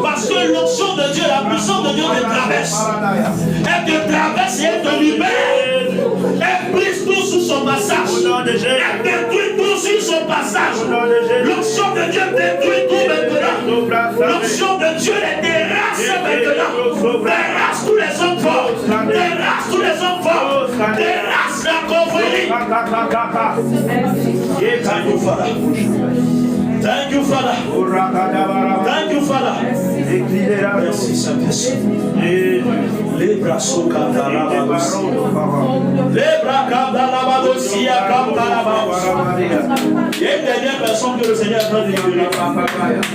Parce que l'onction de Dieu, la puissance de Dieu te traverse. Elle te traverse et elle te libère. Elle brise tout sur son passage. Elle détruit tout sur son passage. L'onction de Dieu détruit tout maintenant. L'onction de Dieu les terrasse maintenant. Terrasse tous les hommes forts. Terrasse tous les hommes forts. Terrasse la confrérie. Thank you, Father. Thank you, Father. Thank you, Father. Merci, Saint-Esprit. Les bras sont catalabados. Les bras catalabados. Il y a une dernière personne que le Seigneur est en train de libérer.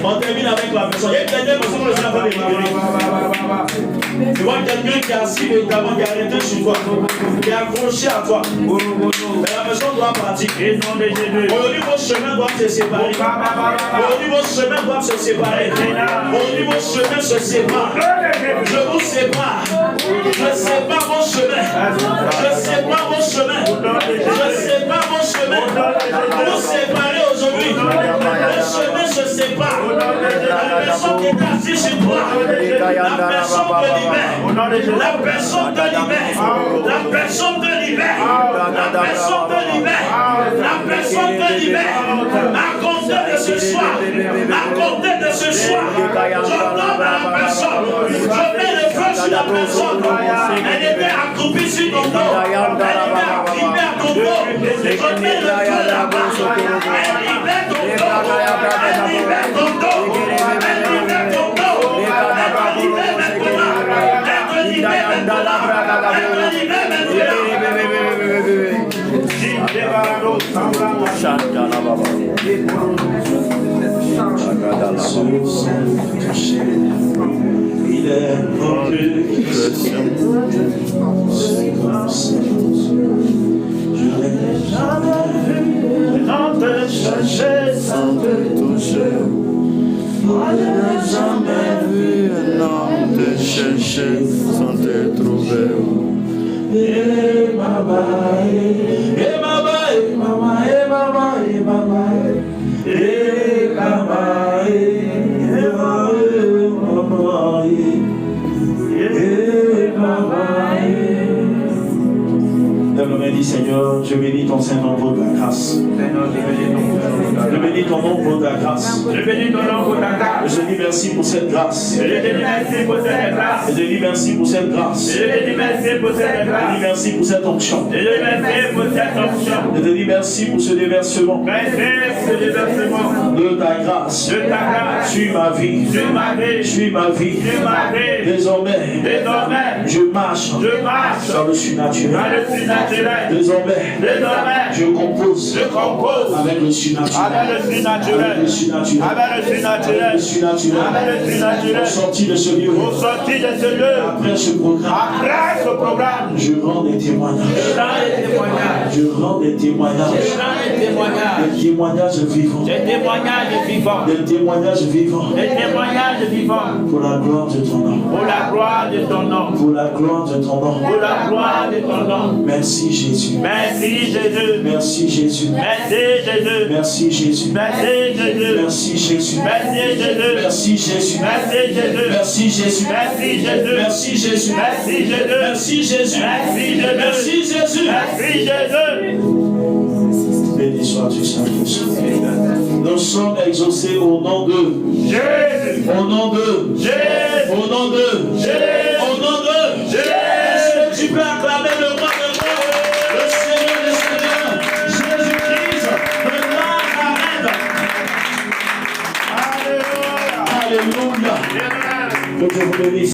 On termine avec la personne. Il y a une dernière personne que le Seigneur est en train de libérer. Tu vois quelqu'un qui est assis notamment, qui est arrêté sur toi, qui est accroché à toi. Mais la personne doit partir. Aujourd'hui, vos chemins doivent se séparer. Aujourd'hui, vos chemins doivent se séparer. Aujourd'hui, vos chemins se séparent. Je vous sépare. Je sépare vos chemins. Je sépare vos chemins. Je sépare vos chemins. Vous séparez aujourd'hui. Les chemins se séparent. La personne qui est assise sur toi, la personne te libère. La personne te libère. La personne te libère. La personne te libère. La personne te libère. À compter de ce soir. À compter de ce soir. J'ordonne à la personne. Je mets le feu sur la personne. Elle était accroupie sur ton dos. Elle était accroupée à ton dos. Je mets le feu là-bas. Elle libère ton dos. Elle libère ton dos. Elle libère ton dos. Elle te libère maintenant. Elle te libère maintenant. Elle te libère il est mon Dieu qui
chaînes sont trouvées.
Eh mama, eh mama, eh mama, eh mama, eh mama, eh mama, eh mama, eh mama. Lève la main, dis Seigneur, je bénis ton Saint-Nom pour ta grâce.
Seigneur, je bénis ton Saint-Nom.
Je bénis ton nom pour ta grâce.
Je bénis ton nom pour ta grâce.
Je dis merci pour cette grâce.
Je te dis merci pour cette grâce.
Je dis merci pour cette grâce.
Je te dis merci pour cette
Je dis
grâce.
merci pour cette onction.
Je te dis merci pour cette onction.
Je te dis merci pour ce déversement
Merci pour ce déversement
de ta grâce.
de ta grâce.
Suis ma vie.
Sur ma vie.
Suis ma vie.
Sur ma vie.
Désormais,
Désormais,
je marche
je marche
dans le surnaturel.
dans le surnaturel.
Désormais,
Désormais,
je compose
je compose
avec le surnaturel.
avec le surnaturel.
Avec le surnaturel.
Avec le surnaturel.
Avec le surnaturel.
Avec le surnaturel.
Au sorti de ce lieu.
Au sorti de ce lieu.
Après ce programme,
Après ce programme,
je rends des témoignages.
je rends des témoignages.
Je rends des témoignages.
Je rends des témoignages.
Des témoignages vivants.
Des témoignages vivants.
Des témoignages vivants.
Des témoignages vivants.
Pour la gloire de ton nom.
Pour la gloire de ton nom.
Pour la gloire de ton nom.
Pour la gloire de ton nom.
Merci Jésus.
Merci Jésus.
Merci Jésus.
Merci Jésus.
Merci Jésus.
Merci Jésus.
Merci Jésus.
Merci Jésus.
Merci Jésus.
Merci Jésus.
Merci Jésus.
Merci Jésus.
Merci Jésus.
Merci Jésus.
Merci Jésus.
Merci Jésus.
Merci Jésus.
Merci Jésus.
Béni sois-tu, Saint-Esprit. Nous sommes exaucés au nom de
Jésus.
Au nom de
Jésus.
Au nom de
Jésus.
Au nom de
Jésus.
Est-ce que tu peux acclamer le roi de roi, le Seigneur des Seigneurs, Jésus-Christ, le Nazareth.
Alléluia.
Alléluia.
Amen.
Que Dieu vous bénisse.